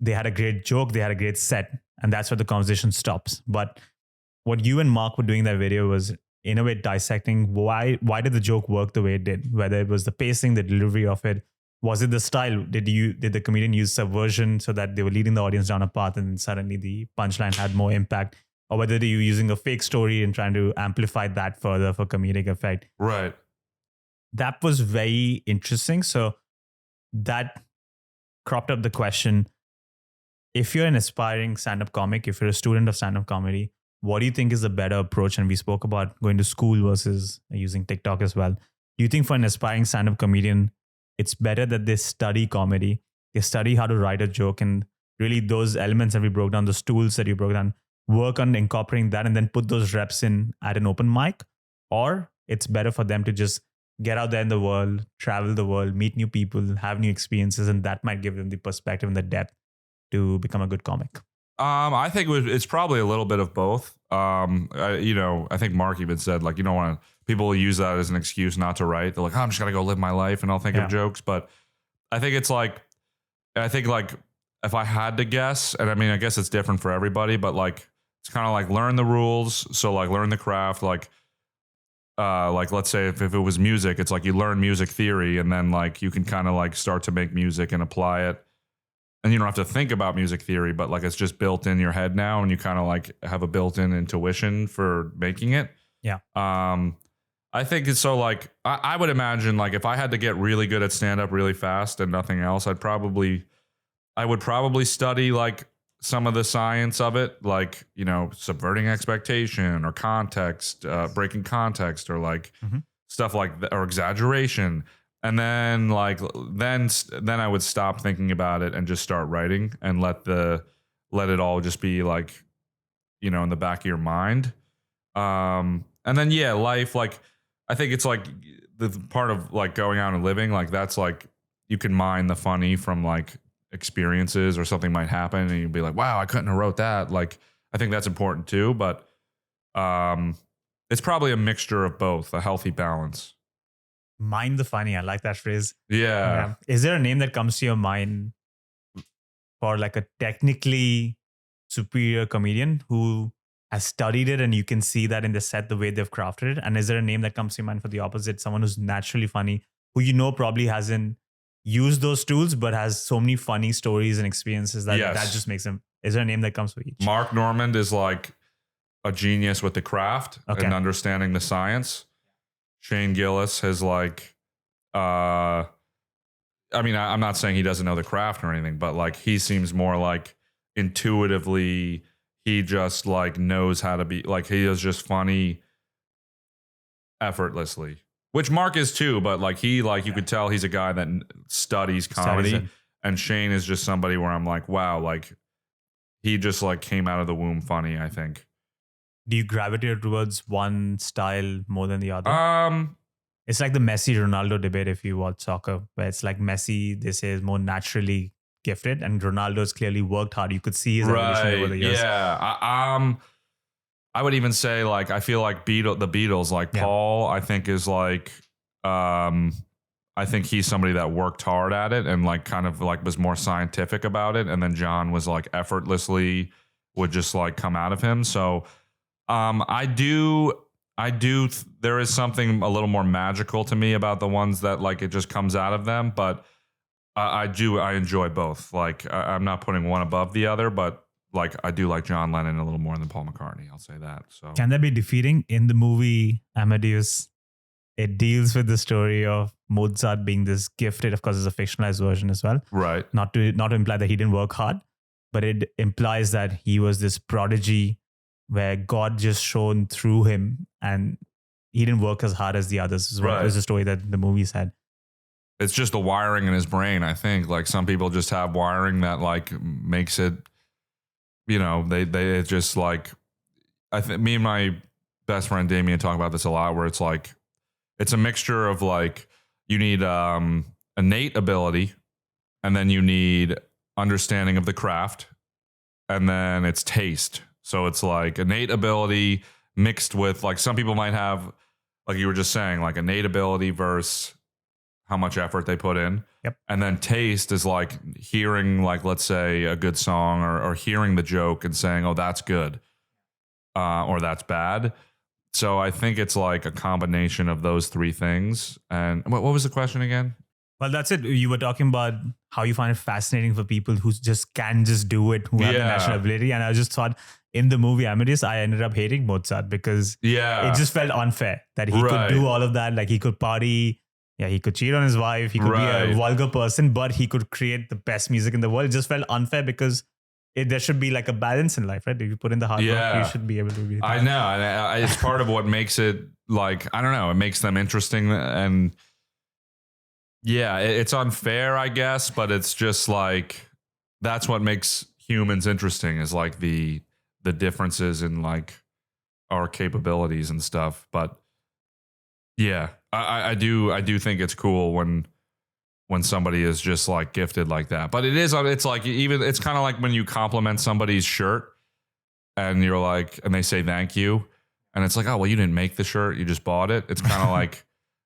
they had a great joke, they had a great set. And that's where the conversation stops. But what you and Mark were doing in that video was, in a way, dissecting why did the joke work the way it did? Whether it was the pacing, the delivery of it, was it the style? Did the comedian use subversion so that they were leading the audience down a path and suddenly the punchline had more impact? Or whether they were using a fake story and trying to amplify that further for comedic effect? Right. That was very interesting. So that cropped up the question, if you're an aspiring stand-up comic, if you're a student of stand-up comedy, what do you think is the better approach? And we spoke about going to school versus using TikTok as well. Do you think for an aspiring stand-up comedian, it's better that they study comedy, they study how to write a joke, and really those elements that we broke down, those tools that you broke down, work on incorporating that and then put those reps in at an open mic? Or it's better for them to just get out there in the world, travel the world, meet new people, have new experiences, and that might give them the perspective and the depth to become a good comic? I think it's probably a little bit of both. I think Mark even said, like, you don't want to, people use that as an excuse not to write. They're like, oh, I'm just going to go live my life and I'll think of jokes. But I think it's like, if I had to guess, and I mean, I guess it's different for everybody, but like, it's kind of like learn the rules. So like learn the craft, like let's say if it was music, it's like you learn music theory and then like you can kind of like start to make music and apply it. And you don't have to think about music theory, but like it's just built in your head now and you kind of like have a built-in intuition for making it. Yeah. I think it's so like, I would imagine like if I had to get really good at stand-up really fast and nothing else, I would probably study like some of the science of it, like, you know, subverting expectation or context, breaking context, or like stuff like that, or exaggeration. And then then I would stop thinking about it and just start writing and let it all just be like, you know, in the back of your mind. And then, life, like, I think it's like the part of like going out and living, like that's like, you can mine the funny from like experiences, or something might happen and you'd be like, wow, I couldn't have wrote that. Like, I think that's important too, but it's probably a mixture of both, a healthy balance. Mind the funny. I like that phrase. Yeah. Is there a name that comes to your mind for like a technically superior comedian who has studied it and you can see that in the set, the way they've crafted it? And is there a name that comes to your mind for the opposite? Someone who's naturally funny, who you know probably hasn't used those tools, but has so many funny stories and experiences that just makes him. Is there a name that comes for each? Mark Normand is like a genius with the craft and understanding the science. Shane Gillis has like, I mean, I'm not saying he doesn't know the craft or anything, but like he seems more like intuitively, he just like knows how to be, like he is just funny effortlessly. Which Mark is too, but like you could tell he's a guy that studies comedy, and Shane is just somebody where I'm like, wow, like he just like came out of the womb funny, I think. Do you gravitate towards one style more than the other? It's like the Messi Ronaldo debate if you watch soccer, where it's like Messi, they say, is more naturally gifted, and Ronaldo's clearly worked hard. You could see his evolution over the years. Yeah. I would even say like I feel like the Beatles, like Paul, I think is like I think he's somebody that worked hard at it and like kind of like was more scientific about it, and then John was like effortlessly would just like come out of him. So I do there is something a little more magical to me about the ones that like it just comes out of them, but I enjoy both. Like I'm not putting one above the other, but like I do like John Lennon a little more than Paul McCartney. I'll say that. So can that be defeating? In the movie Amadeus, it deals with the story of Mozart being this gifted. Of course, it's a fictionalized version as well. Right. Not to imply that he didn't work hard, but it implies that he was this prodigy where God just shone through him and he didn't work as hard as the others. Is what is the story that the movies had. It's just the wiring in his brain, I think. Like some people just have wiring that like makes it, you know, they just like, I think me and my best friend Damien talk about this a lot, where it's like, it's a mixture of like, you need innate ability, and then you need understanding of the craft, and then it's taste. So it's like innate ability mixed with like, some people might have, like you were just saying, like innate ability versus how much effort they put in. Yep. And then taste is like hearing, like, let's say a good song or hearing the joke and saying, oh, that's good, or that's bad. So I think it's like a combination of those three things. And what was the question again? Well, that's it. You were talking about how you find it fascinating for people who can just do it, who have the natural ability. And I just thought in the movie Amadeus, I ended up hating Mozart because it just felt unfair that he could do all of that. Like he could party. Yeah, he could cheat on his wife. He could be a vulgar person, but he could create the best music in the world. It just felt unfair because there should be like a balance in life, right? If you put in the hard work, you should be able to be. I know. And it's part of what makes it like, I don't know, it makes them interesting. And yeah, it's unfair, I guess, but it's just like, that's what makes humans interesting, is like the differences in like our capabilities and stuff. But yeah, I do think it's cool when somebody is just like gifted like that. But it's like, even, it's kind of like when you compliment somebody's shirt and you're like, and they say thank you, and it's like, oh, well, you didn't make the shirt, you just bought it. It's kind of like,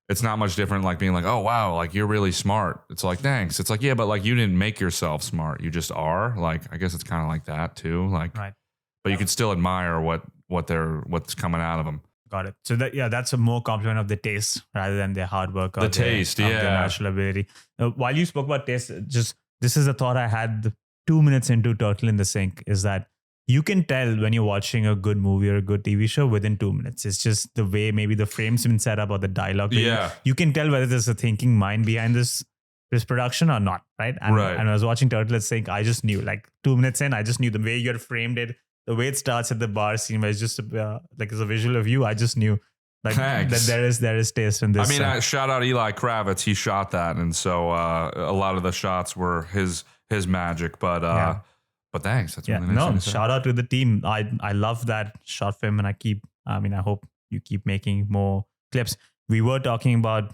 it's not much different like being like, oh, wow, like you're really smart. It's like, thanks. It's like, yeah, but like you didn't make yourself smart. You just are. Like, I guess it's kind of like that too. Like, but you can still admire what's coming out of them. Got it. So that's a more compliment of the taste rather than their hard work or the taste, their natural ability. While you spoke about taste, just this is a thought I had 2 minutes into Turtle in the Sink, is that you can tell when you're watching a good movie or a good TV show within 2 minutes. It's just the way maybe the frame's been set up or the dialogue. Yeah. You can tell whether there's a thinking mind behind this production or not, right? And I was watching Turtle in the Sink, I just knew, like 2 minutes in, I just knew the way you had framed it. The way it starts at the bar scene, where it's just like as a visual of you, I just knew like that there is taste in this. I mean, shout out Eli Kravitz. He shot that, and so a lot of the shots were his magic. But thanks. That's really nice. Shout out to the team. I love that short film, and I hope you keep making more clips. We were talking about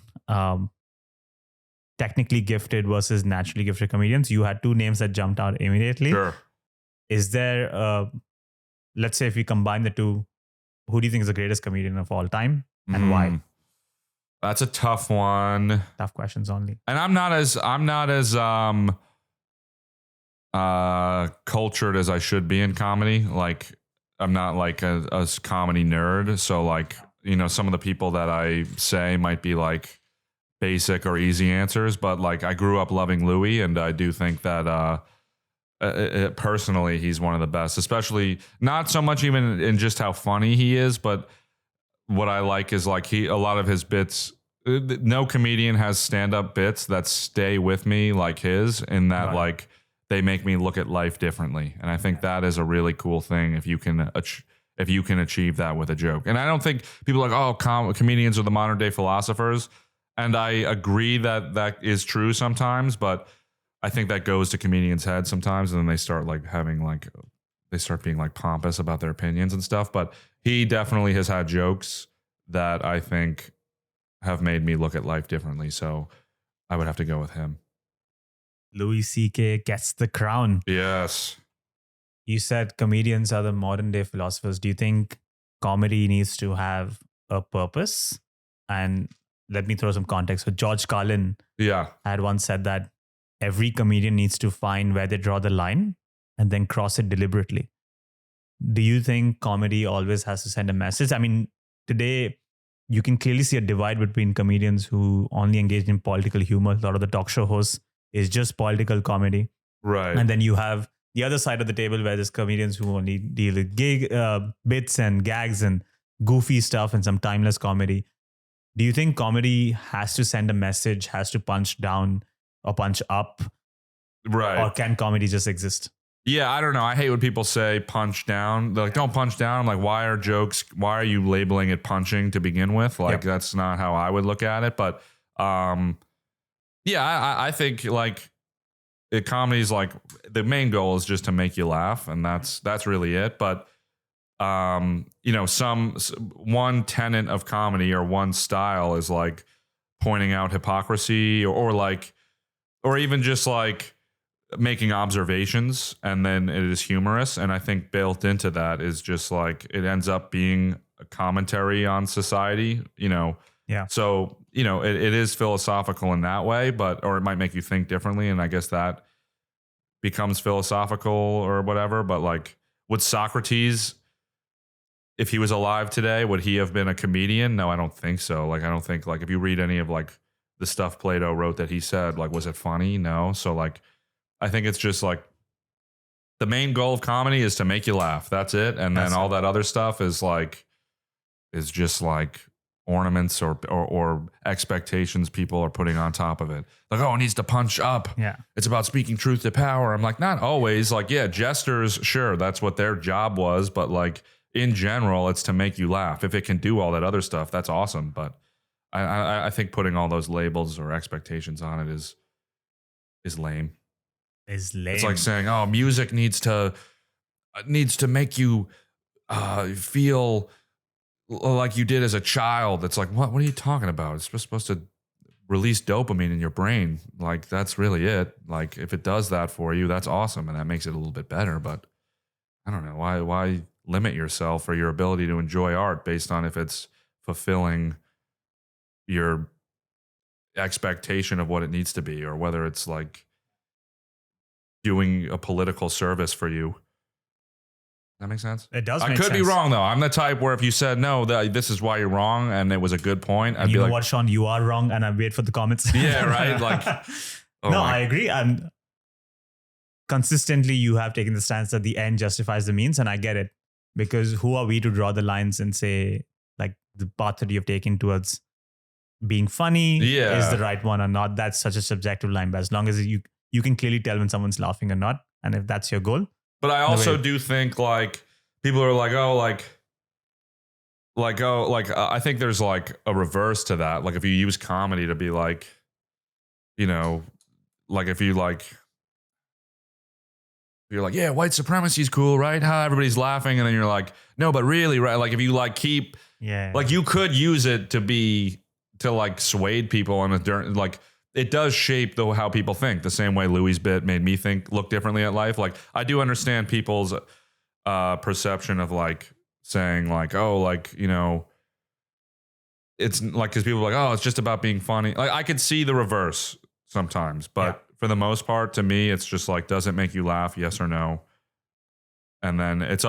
technically gifted versus naturally gifted comedians. You had two names that jumped out immediately. Sure. Is there let's say if we combine the two, who do you think is the greatest comedian of all time and why? That's a tough one. Tough questions only. And I'm not as cultured as I should be in comedy. Like I'm not like a comedy nerd. So like, you know, some of the people that I say might be like basic or easy answers, but like I grew up loving Louis, and I do think that personally, he's one of the best, especially not so much even in just how funny he is, but what I like is like a lot of his bits. No comedian has stand-up bits that stay with me like his, in that like they make me look at life differently. And I think that is a really cool thing. If you can if you can achieve that with a joke. And I don't think people are like, oh, comedians are the modern day philosophers. And I agree that that is true sometimes, but I think that goes to comedians' heads sometimes, and then they start like they start being like pompous about their opinions and stuff. But he definitely has had jokes that I think have made me look at life differently. So I would have to go with him. Louis C.K. gets the crown. Yes. You said comedians are the modern day philosophers. Do you think comedy needs to have a purpose? And let me throw some context. So George Carlin had once said that every comedian needs to find where they draw the line and then cross it deliberately. Do you think comedy always has to send a message? I mean, today you can clearly see a divide between comedians who only engage in political humor. A lot of the talk show hosts is just political comedy. Right. And then you have the other side of the table where there's comedians who only deal with bits and gags and goofy stuff and some timeless comedy. Do you think comedy has to send a message, has to punch down or punch up? Right. Or can comedy just exist? Yeah, I don't know. I hate when people say punch down. They're like, don't punch down. I'm like, why are you labeling it punching to begin with? Like, that's not how I would look at it. But yeah, I think like comedy's like the main goal is just to make you laugh, and that's really it. But you know, one tenet of comedy or one style is like pointing out hypocrisy or even just like making observations, and then it is humorous. And I think built into that is just like it ends up being a commentary on society, you know. Yeah. So, you know, it is philosophical in that way, or it might make you think differently. And I guess that becomes philosophical or whatever. But like, would Socrates, if he was alive today, would he have been a comedian? No, I don't think so. Like, I don't think like if you read any of like the stuff Plato wrote that he said, like, was it funny? No. So like, I think it's just like the main goal of comedy is to make you laugh. That's it. And then all that other stuff is just like ornaments or expectations people are putting on top of it. Like, oh, it needs to punch up. Yeah. It's about speaking truth to power. I'm like, not always. Like, yeah, jesters, sure, that's what their job was. But like in general, it's to make you laugh. If it can do all that other stuff, that's awesome. But I think putting all those labels or expectations on it is lame. Is lame. It's like saying, "Oh, music needs to make you feel like you did as a child." It's like, what are you talking about? It's just supposed to release dopamine in your brain. Like, that's really it. Like, if it does that for you, that's awesome, and that makes it a little bit better. But I don't know why limit yourself or your ability to enjoy art based on if it's fulfilling your expectation of what it needs to be, or whether it's like doing a political service for you. That makes sense? It does. I could be wrong though. I'm the type where if you said no, this is why you're wrong, and it was a good point, I'd be like, what, Sean, you are wrong, and I wait for the comments. Yeah, right. Like, I agree. And consistently, you have taken the stance that the end justifies the means, and I get it, because who are we to draw the lines and say like the path that you've taken towards being funny is the right one or not? That's such a subjective line, but as long as you can clearly tell when someone's laughing or not. And if that's your goal. But I also do think like people are like, I think there's like a reverse to that. Like if you use comedy to be like, you know, like if you like, you're like, yeah, white supremacy is cool, right? How everybody's laughing. And then you're like, no, but really, right? Like if you like keep, like you could use it to like sway people and like, it does shape how people think, the same way Louis' bit made me look differently at life. Like I do understand people's perception of like saying like, oh, like, you know, it's like, because people are like, oh, it's just about being funny. Like I could see the reverse sometimes, but for the most part, to me, it's just like, does it make you laugh? Yes or no? And then it's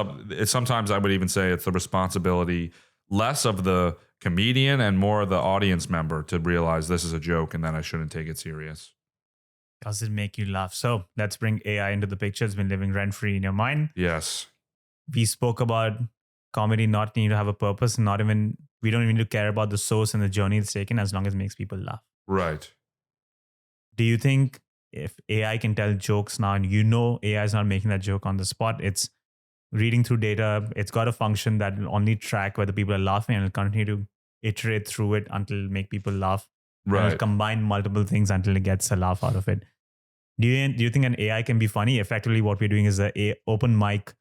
sometimes I would even say it's the responsibility less of the comedian and more the audience member to realize this is a joke and that I shouldn't take it serious. Does it make you laugh? So let's bring AI into the picture. It's been living rent-free in your mind. Yes. We spoke about comedy not needing to have a purpose, and we don't even need to care about the source and the journey it's taken, as long as it makes people laugh. Right. Do you think if AI can tell jokes now, and you know AI is not making that joke on the spot, it's reading through data. It's got a function that will only track whether people are laughing, and it'll continue to iterate through it until it make people laugh. And it'll combine multiple things until it gets a laugh out of it. Do you think an AI can be funny? Effectively, what we're doing is a open mic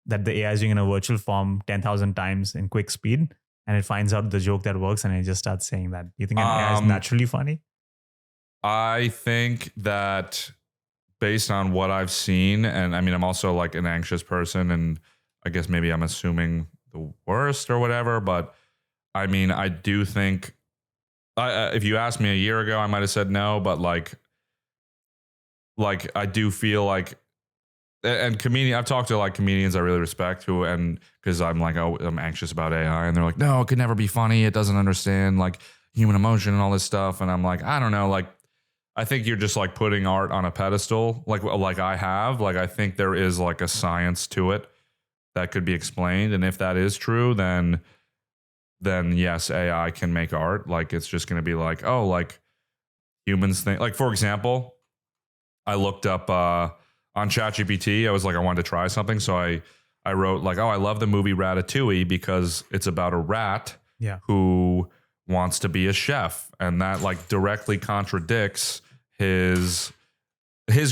that the AI is doing in a virtual form 10,000 times in quick speed, and it finds out the joke that works, and it just starts saying that. Do you think an AI is naturally funny? I think that based on what I've seen, and I mean, I'm also like an anxious person, and I guess maybe I'm assuming the worst or whatever, but I mean, I do think, if you asked me a year ago, I might have said no, but like I do feel like, and I've talked to like comedians I really respect who, and because I'm like, oh, I'm anxious about AI, and they're like, no, it could never be funny. It doesn't understand like human emotion and all this stuff. And I'm like, I don't know, like, I think you're just like putting art on a pedestal, like I have. Like, I think there is like a science to it that could be explained, and if that is true, then yes, AI can make art. Like, it's just going to be like, oh, like humans think. Like, for example, I looked up on ChatGPT. I was like, I wanted to try something, so I wrote like, oh, I love the movie Ratatouille because it's about a rat who wants to be a chef, and that like directly contradicts his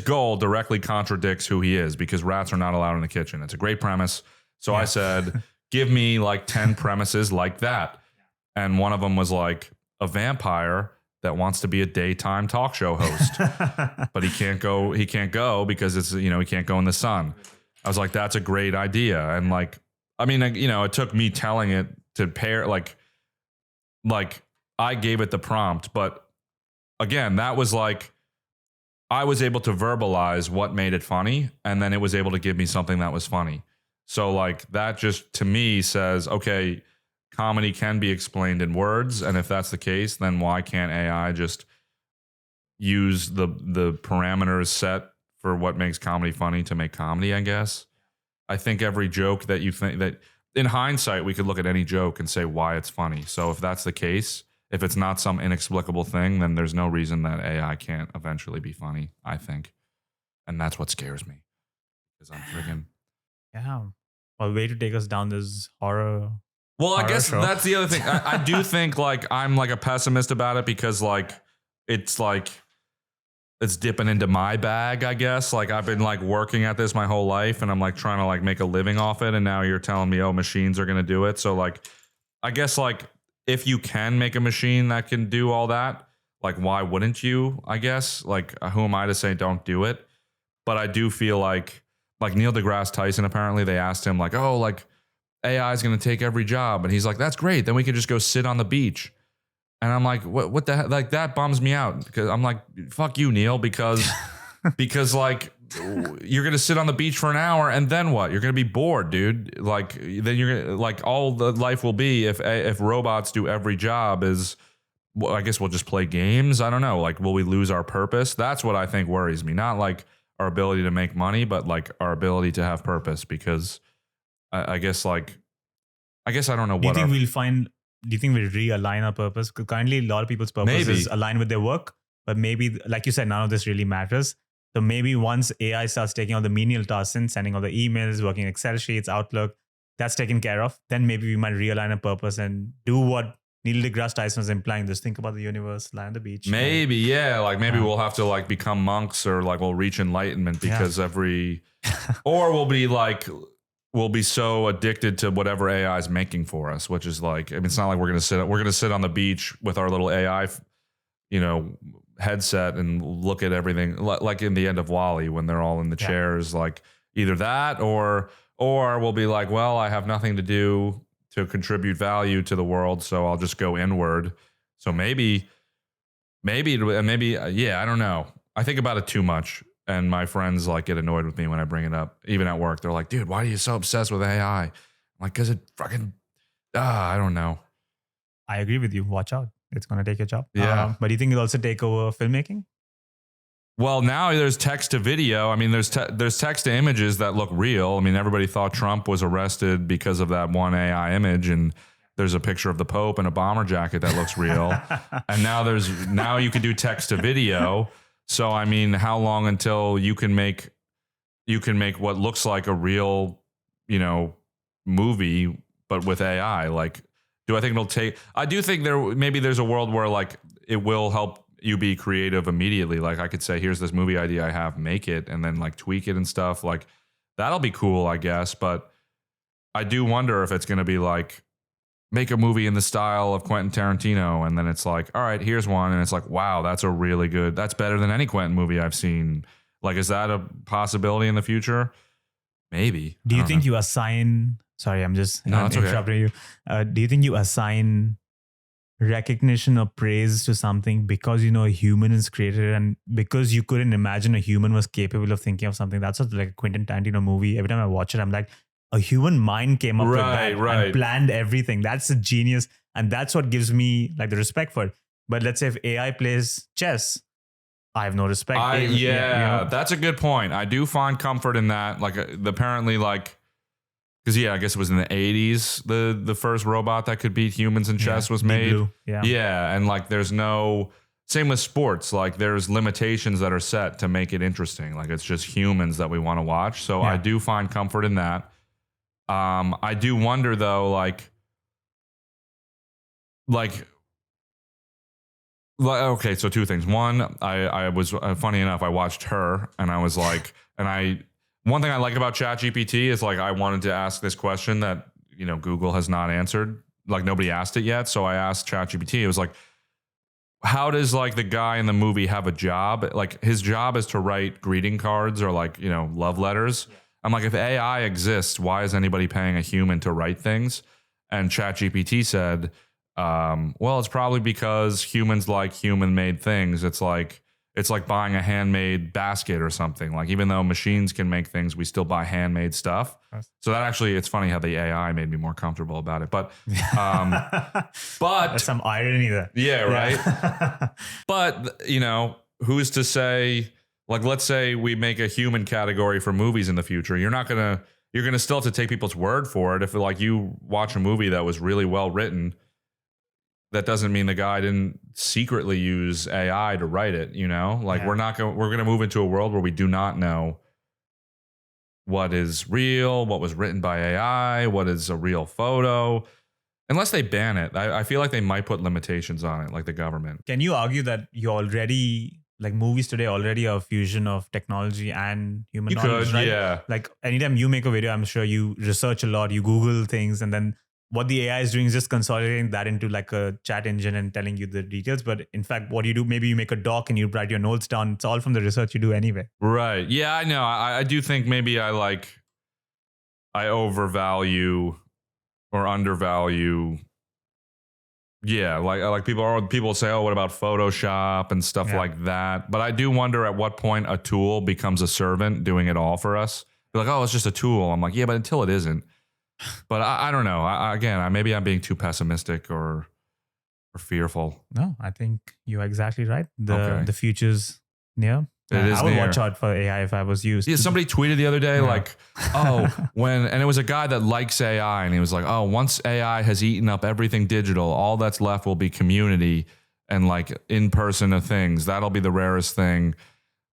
goal, directly contradicts who he is, because rats are not allowed in the kitchen. It's a great premise. So I said, give me like 10 premises like that. And one of them was like a vampire that wants to be a daytime talk show host, but he can't go because it's, he can't go in the sun. I was like, that's a great idea. And like, I mean, it took me telling it to pair, like I gave it the prompt, but again, that was like, I was able to verbalize what made it funny, and then it was able to give me something that was funny. So like that just to me says, okay, comedy can be explained in words, and if that's the case, then why can't AI just use the parameters set for what makes comedy funny to make comedy, I guess. I think every joke that you think that in hindsight, we could look at any joke and say why it's funny. So if that's the case, if it's not some inexplicable thing, then there's no reason that AI can't eventually be funny, I think. And that's what scares me. Because I'm friggin'. Yeah. Well, way to take us down this horror. Well, I guess show. That's the other thing. I do think like I'm like a pessimist about it because it's dipping into my bag, I guess. Like I've been like working at this my whole life, and I'm like trying to like make a living off it. And now you're telling me, oh, machines are going to do it. So like, I guess like if you can make a machine that can do all that, like why wouldn't you, I guess? Like who am I to say don't do it? But I do feel like Neil deGrasse Tyson, apparently they asked him like, oh, like AI is going to take every job. And he's like, that's great. Then we can just go sit on the beach. And I'm like, what the heck? Like that bums me out, because I'm like, fuck you, Neil, because like you're going to sit on the beach for an hour and then what? You're going to be bored, dude. Like then you're going to like all the life will be if robots do every job is, well, I guess we'll just play games. I don't know. Like, will we lose our purpose? That's what I think worries me. Not like our ability to make money, but like our ability to have purpose, because I guess I don't know what. Do you think we'll realign our purpose? Because currently a lot of people's purpose is aligned with their work, but maybe, like you said, none of this really matters. So maybe once AI starts taking all the menial tasks and sending all the emails, working Excel sheets, Outlook, that's taken care of, then maybe we might realign our purpose and do what Neil deGrasse Tyson was implying. Just think about the universe, lie on the beach. Maybe, yeah. Like maybe we'll have to like become monks, or like we'll reach enlightenment because or we'll be so addicted to whatever AI is making for us, which is like, I mean, it's not like we're going to sit on the beach with our little AI, headset and look at everything like in the end of WALL-E when they're all in the chairs, like either that or we'll be like, well, I have nothing to do to contribute value to the world, so I'll just go inward. So maybe, I don't know. I think about it too much. And my friends like get annoyed with me when I bring it up, even at work. They're like, dude, why are you so obsessed with AI? I'm like, because it fucking, I don't know. I agree with you. Watch out. It's going to take your job. Yeah. But do you think it'll also take over filmmaking? Well, now there's text to video. I mean, there's text to images that look real. I mean, everybody thought Trump was arrested because of that one AI image, and there's a picture of the Pope in a bomber jacket that looks real. And now you can do text to video. So, I mean, how long until you can make what looks like a real movie, but with AI. Like, do I think it'll take? I do think there's a world where like it will help you be creative immediately. Like I could say, here's this movie idea I have, make it, and then like tweak it and stuff. Like that'll be cool, I guess. But I do wonder if it's going to be like, make a movie in the style of Quentin Tarantino. And then it's like, all right, here's one. And it's like, wow, that's better than any Quentin movie I've seen. Like, is that a possibility in the future? Maybe. Do you think you assign, sorry, I'm just interrupting you. Do you think you assign recognition or praise to something because a human is created, and because you couldn't imagine a human was capable of thinking of something? That's what like a Quentin Tarantino movie. Every time I watch it, I'm like, a human mind came up with that and planned everything. That's a genius. And that's what gives me like the respect for it. But let's say if AI plays chess, I have no respect. That's a good point. I do find comfort in that. Like apparently like, because I guess it was in the 80s, the first robot that could beat humans in chess was made. Blue. Yeah. And like there's no, same with sports, like there's limitations that are set to make it interesting. Like it's just humans that we want to watch. So I do find comfort in that. I do wonder though, like, okay, so two things. One, I was funny enough, I watched Her, and I was like, one thing I like about ChatGPT is like I wanted to ask this question that Google has not answered, like nobody asked it yet. So I asked ChatGPT. It was like, how does like the guy in the movie have a job? Like his job is to write greeting cards or like love letters. I'm like, if AI exists, why is anybody paying a human to write things? And ChatGPT said, well, it's probably because humans like human-made things. It's like buying a handmade basket or something. Like even though machines can make things, we still buy handmade stuff. So that actually, it's funny how the AI made me more comfortable about it. But there's some irony there. Yeah, right. But who's to say? Like, let's say we make a human category for movies in the future. You're going to still have to take people's word for it. If like you watch a movie that was really well written, that doesn't mean the guy didn't secretly use AI to write it, Like we're going to move into a world where we do not know what is real, what was written by AI, what is a real photo, unless they ban it. I feel like they might put limitations on it, like the government. Can you argue that you already, like movies today already are a fusion of technology and human knowledge, right? Yeah. Like anytime you make a video, I'm sure you research a lot, you Google things, and then what the AI is doing is just consolidating that into like a chat engine and telling you the details. But in fact, what you do, maybe you make a doc and you write your notes down. It's all from the research you do anyway. Right. Yeah, I know. I do think maybe I overvalue or undervalue. Yeah, like people say, oh, what about Photoshop and stuff like that? But I do wonder at what point a tool becomes a servant doing it all for us. They're like, oh, it's just a tool. I'm like, yeah, but until it isn't. But I don't know. Maybe I'm being too pessimistic or fearful. No, I think you're exactly right. The future's near. I would watch out for AI if I was you. Yeah, somebody tweeted the other day, and it was a guy that likes AI, and he was like, oh, once AI has eaten up everything digital, all that's left will be community and like in-person of things. That'll be the rarest thing.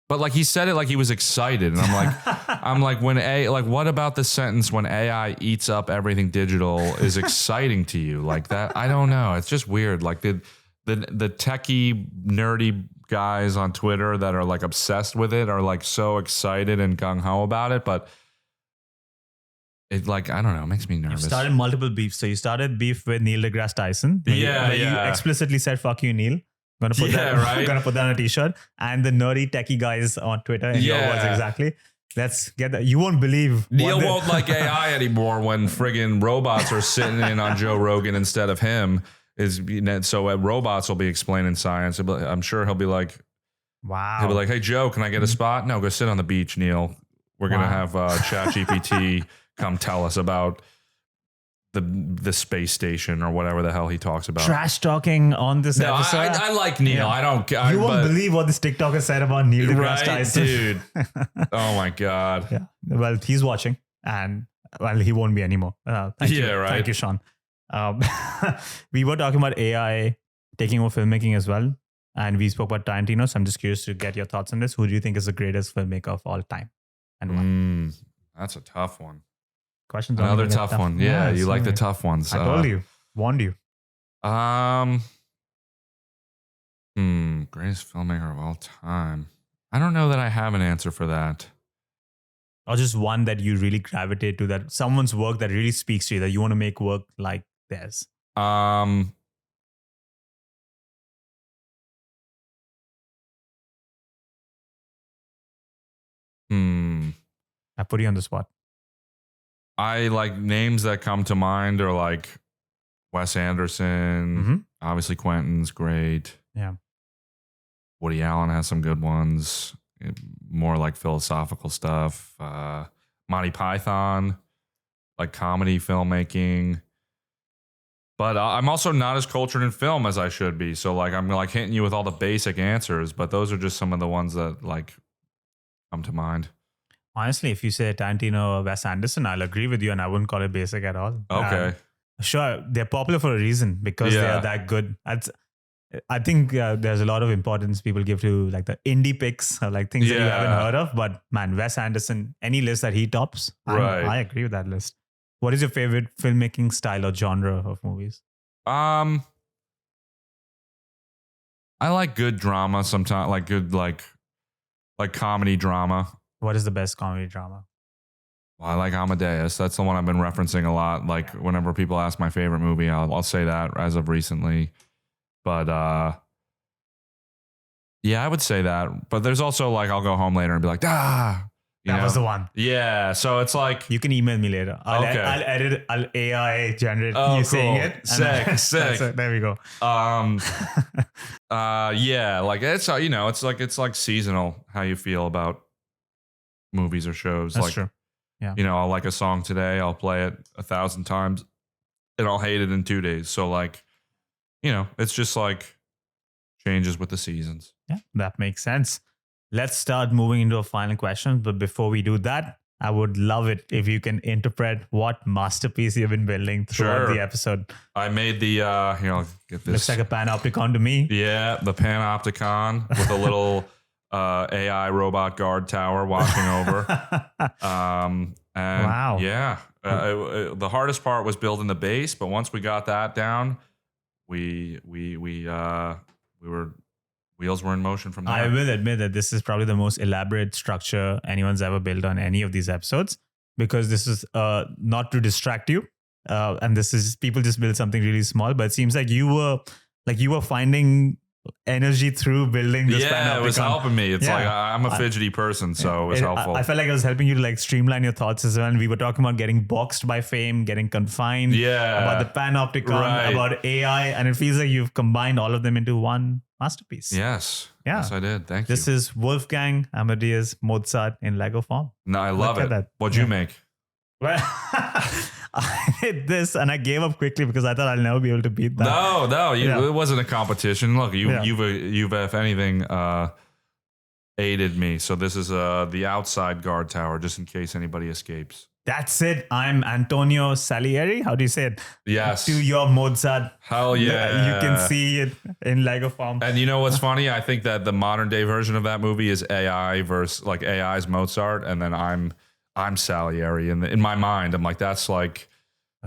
But like he said it like he was excited, and I'm like, what about the sentence when AI eats up everything digital is exciting to you? Like that, I don't know. It's just weird. Like the techie nerdy guys on Twitter that are like obsessed with it are like so excited and gung ho about it, but it like I don't know, it makes me nervous. You started multiple beefs. So you started beef with Neil deGrasse Tyson. You explicitly said "fuck you, Neil." Gonna put that on a t-shirt. And the nerdy techie guys on Twitter in your words exactly. Let's get that. You won't believe. Neil won't like AI anymore when friggin' robots are sitting in on Joe Rogan instead of him. So robots will be explaining science. I'm sure he'll be like, wow. He'll be like, hey, Joe, can I get a spot? No, go sit on the beach, Neil. We're going to have ChatGPT come tell us about the space station or whatever the hell he talks about. Trash talking on this episode. I like Neil. Yeah. I don't. You won't believe what this TikToker said about Neil deGrasse Tyson, dude. Oh my god. Yeah. Well, he's watching, and he won't be anymore. Thank you. Right. Thank you, Sean. We were talking about AI taking over filmmaking as well, and we spoke about Tarantino. So I'm just curious to get your thoughts on this. Who do you think is the greatest filmmaker of all time, and why? That's a tough one. Questions. don't Another even get tough one. Yeah, you like the sorry. tough ones. I told you. Warned you. Greatest filmmaker of all time. I don't know that I have an answer for that. Or just one that you really gravitate to, that someone's work that really speaks to you, that you want to make work like theirs. I put you on the spot. I like names that come to mind are like Wes Anderson. Obviously, Quentin's great. Yeah. Woody Allen has some good ones. More like philosophical stuff. Monty Python, like comedy filmmaking. But I'm also not as cultured in film as I should be. So like I'm like hitting you with all the basic answers, but those are just some of the ones that like come to mind. Honestly, if you say Tarantino or Wes Anderson, I'll agree with you, and I wouldn't call it basic at all. Okay. Sure, they're popular for a reason because they are that good. I think there's a lot of importance people give to like the indie picks or like things that you haven't heard of. But man, Wes Anderson, any list that he tops, I agree with that list. What is your favorite filmmaking style or genre of movies? I like good drama sometimes, like good like comedy drama. What is the best comedy drama? Well, I like Amadeus. That's the one I've been referencing a lot. Like whenever people ask my favorite movie, I'll say that as of recently. But yeah, I would say that. But there's also like I'll go home later and be like, that was the one. Yeah. So it's like you can email me later. I'll edit. I'll AI generate you saying it. Sick. There we go. Yeah, like it's it's like seasonal how you feel about movies or shows. That's like true. Yeah. I'll like a song today, I'll play it 1,000 times, and I'll hate it in 2 days. So like, it's just like changes with the seasons. Yeah, that makes sense. Let's start moving into a final question. But before we do that, I would love it if you can interpret what masterpiece you've been building throughout the episode. I made the, here, I'll get this. Looks like a panopticon to me. Yeah, the panopticon with a little AI robot guard tower watching over. And wow. Yeah, the hardest part was building the base, but once we got that down, we were wheels were in motion from there. I will admit that this is probably the most elaborate structure anyone's ever built on any of these episodes, because this is not to distract you, and this is people just build something really small. But it seems like you were finding energy through building this. Yeah, it was helping me. It's like I'm a fidgety person, so it was helpful. I felt like I was helping you to like streamline your thoughts as well. And we were talking about getting boxed by fame, getting confined, about the panopticon, about AI, and it feels like you've combined all of them into one masterpiece. Yes, I did. Thank you. This is Wolfgang Amadeus Mozart in Lego form. No, I love it. What'd you make? Well, I did this and I gave up quickly because I thought I'll never be able to beat that. No, it wasn't a competition. Look, you've if anything aided me. So this is the outside guard tower, just in case anybody escapes. That's it. I'm Antonio Salieri. How do you say it? Yes. To your Mozart. Hell yeah. You can see it in Lego form. And you know what's funny? I think that the modern day version of that movie is AI versus like AI's Mozart, and then I'm Salieri in my mind. I'm like, that's what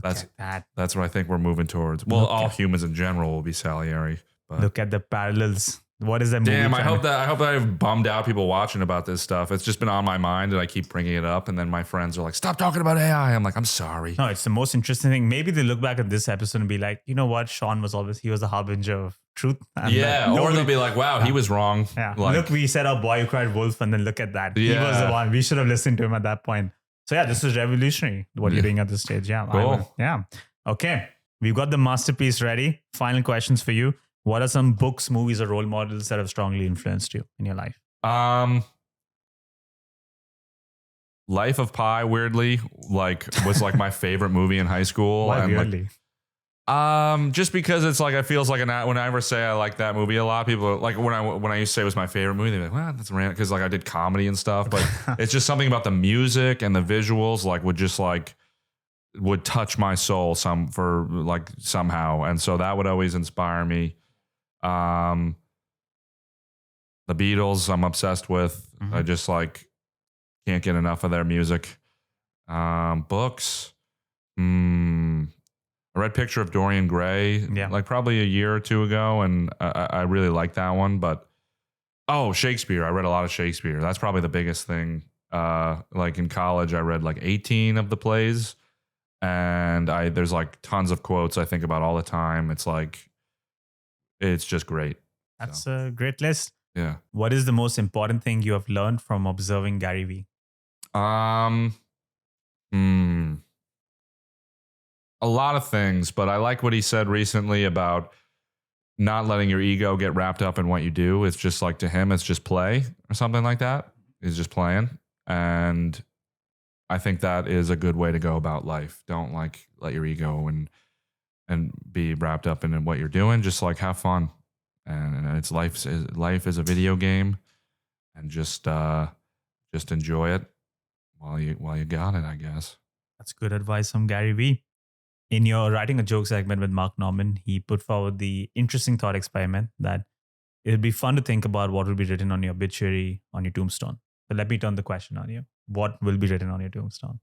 I think we're moving towards. Well, all humans in general will be Salieri. But look at the parallels. What is that movie? Damn, I hope that I've bummed out people watching about this stuff. It's just been on my mind and I keep bringing it up. And then my friends are like, stop talking about AI. I'm like, I'm sorry. No, it's the most interesting thing. Maybe they look back at this episode and be like, you know what? Sean he was the harbinger of truth. And or they'll be like, wow, he was wrong. Yeah. Like, look, we said our boy who cried wolf, and then look at that. He was the one. We should have listened to him at that point. So yeah, this is revolutionary, what you're doing at this stage. Yeah. Cool. Okay. We've got the masterpiece ready. Final questions for you. What are some books, movies, or role models that have strongly influenced you in your life? Life of Pi, weirdly, was my favorite movie in high school. Why weirdly? Just because it's like, it feels like when I ever say I like that movie, a lot of people are like, when I used to say it was my favorite movie, they're like, well, that's random, because I did comedy and stuff, but it's just something about the music and the visuals would touch my soul somehow, and so that would always inspire me. The Beatles, I'm obsessed with. I just can't get enough of their music. Books. I read Picture of Dorian Gray like probably a year or two ago, and I really liked that one. But Shakespeare. I read a lot of Shakespeare. That's probably the biggest thing. Like in college, I read like 18 of the plays, and there's like tons of quotes I think about all the time. It's just great. That's a great list. Yeah. What is the most important thing you have learned from observing Gary Vee? A lot of things, but I like what he said recently about not letting your ego get wrapped up in what you do. It's just like, to him, it's just play or something like that. He's just playing. And I think that is a good way to go about life. Don't like let your ego and be wrapped up in what you're doing. Just like have fun. And it's life is a video game, and just enjoy it while you got it, I guess. That's good advice from Gary Vee. In your Writing a Joke segment with Mark Norman, he put forward the interesting thought experiment that it'd be fun to think about what will be written on your obituary, on your tombstone. So let me turn the question on you. What will be written on your tombstone?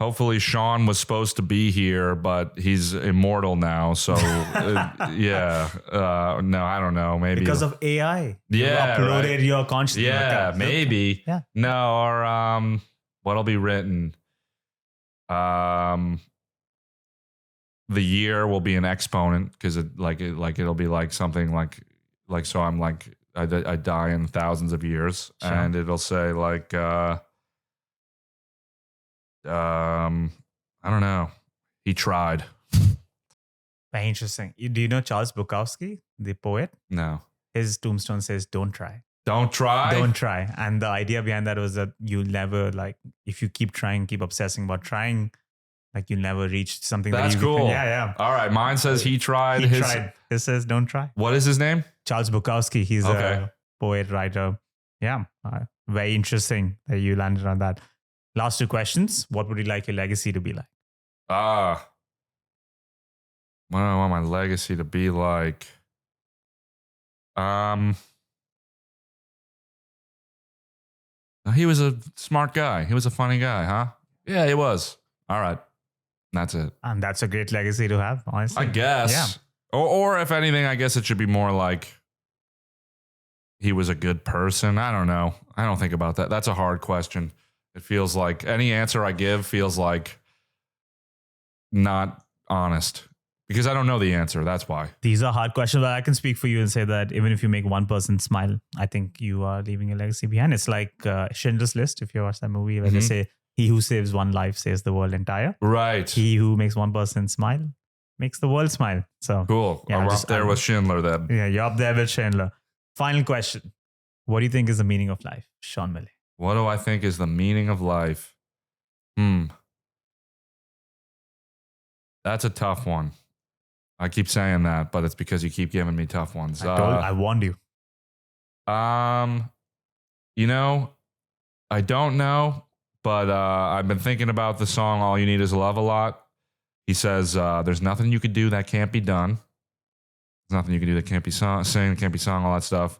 Hopefully Sean was supposed to be here, but he's immortal now. So yeah. No, I don't know. Maybe because of AI. Yeah. You uploaded your consciousness. Yeah, maybe. Yeah. No, or what'll be written? The year will be an exponent, because it'll be like something like so I'm like I die in thousands of years, sure. And it'll say like I don't know, he tried. Very interesting. Do you know Charles Bukowski, the poet? No. His tombstone says, "Don't try." Don't try? Don't try. And the idea behind that was that you'll never, like, if you keep trying, keep obsessing about trying, like, you'll never reach something. That's cool. Yeah. All right. Mine says he tried. He tried. His says don't try. What is his name? Charles Bukowski. He's a poet, writer. Yeah. Very interesting that you landed on that. Last two questions. What would you like your legacy to be like? What do I want my legacy to be like? He was a smart guy. He was a funny guy, huh? Yeah, he was. All right. That's it. And that's a great legacy to have, honestly. I guess. Yeah. Or if anything, I guess it should be more like he was a good person. I don't know. I don't think about that. That's a hard question. It feels like any answer I give feels like not honest, because I don't know the answer. That's why. These are hard questions, but I can speak for you and say that even if you make one person smile, I think you are leaving a legacy behind. It's like Schindler's List, if you watch that movie, where they say, he who saves one life saves the world entire. Right. He who makes one person smile makes the world smile. So cool. Yeah, I'm up there with Schindler then. Yeah, you're up there with Schindler. Final question. What do you think is the meaning of life, Sean Millea? What do I think is the meaning of life? That's a tough one. I keep saying that, but it's because you keep giving me tough ones. I warned you. You know, I don't know, but I've been thinking about the song "All You Need Is Love" a lot. He says, "There's nothing you could do that can't be done. There's nothing you can do that can't be sung, can't be sung, all that stuff.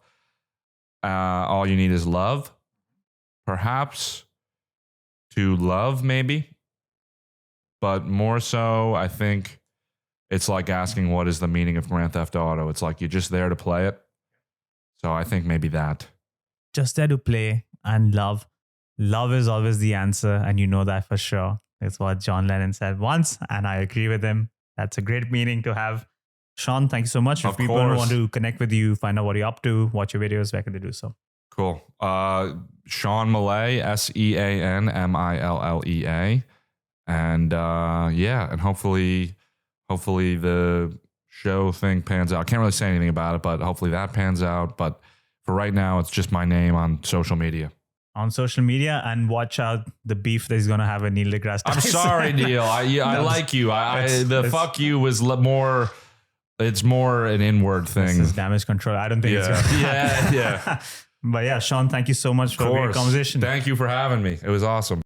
All you need is love, perhaps to love, maybe, but more so, I think." It's like asking what is the meaning of Grand Theft Auto. It's like you're just there to play it. So I think maybe that. Just there to play and love. Love is always the answer, and you know that for sure. It's what John Lennon said once, and I agree with him. That's a great meaning to have. Sean, thank you so much. If people want to connect with you, find out what you're up to, watch your videos, where can they do so? Cool. Sean Millea, SeanMillea. And and hopefully the show thing pans out. I can't really say anything about it, but hopefully that pans out. But for right now, it's just my name on social media. On social media, and watch out the beef that he's going to have with Neil deGrasse Tyson. I'm sorry, Neil. I like you. Fuck you was more, it's more an inward thing. This is damage control. I don't think it's going to Yeah. But yeah, Sean, thank you so much for a great conversation. Thank you for having me. It was awesome.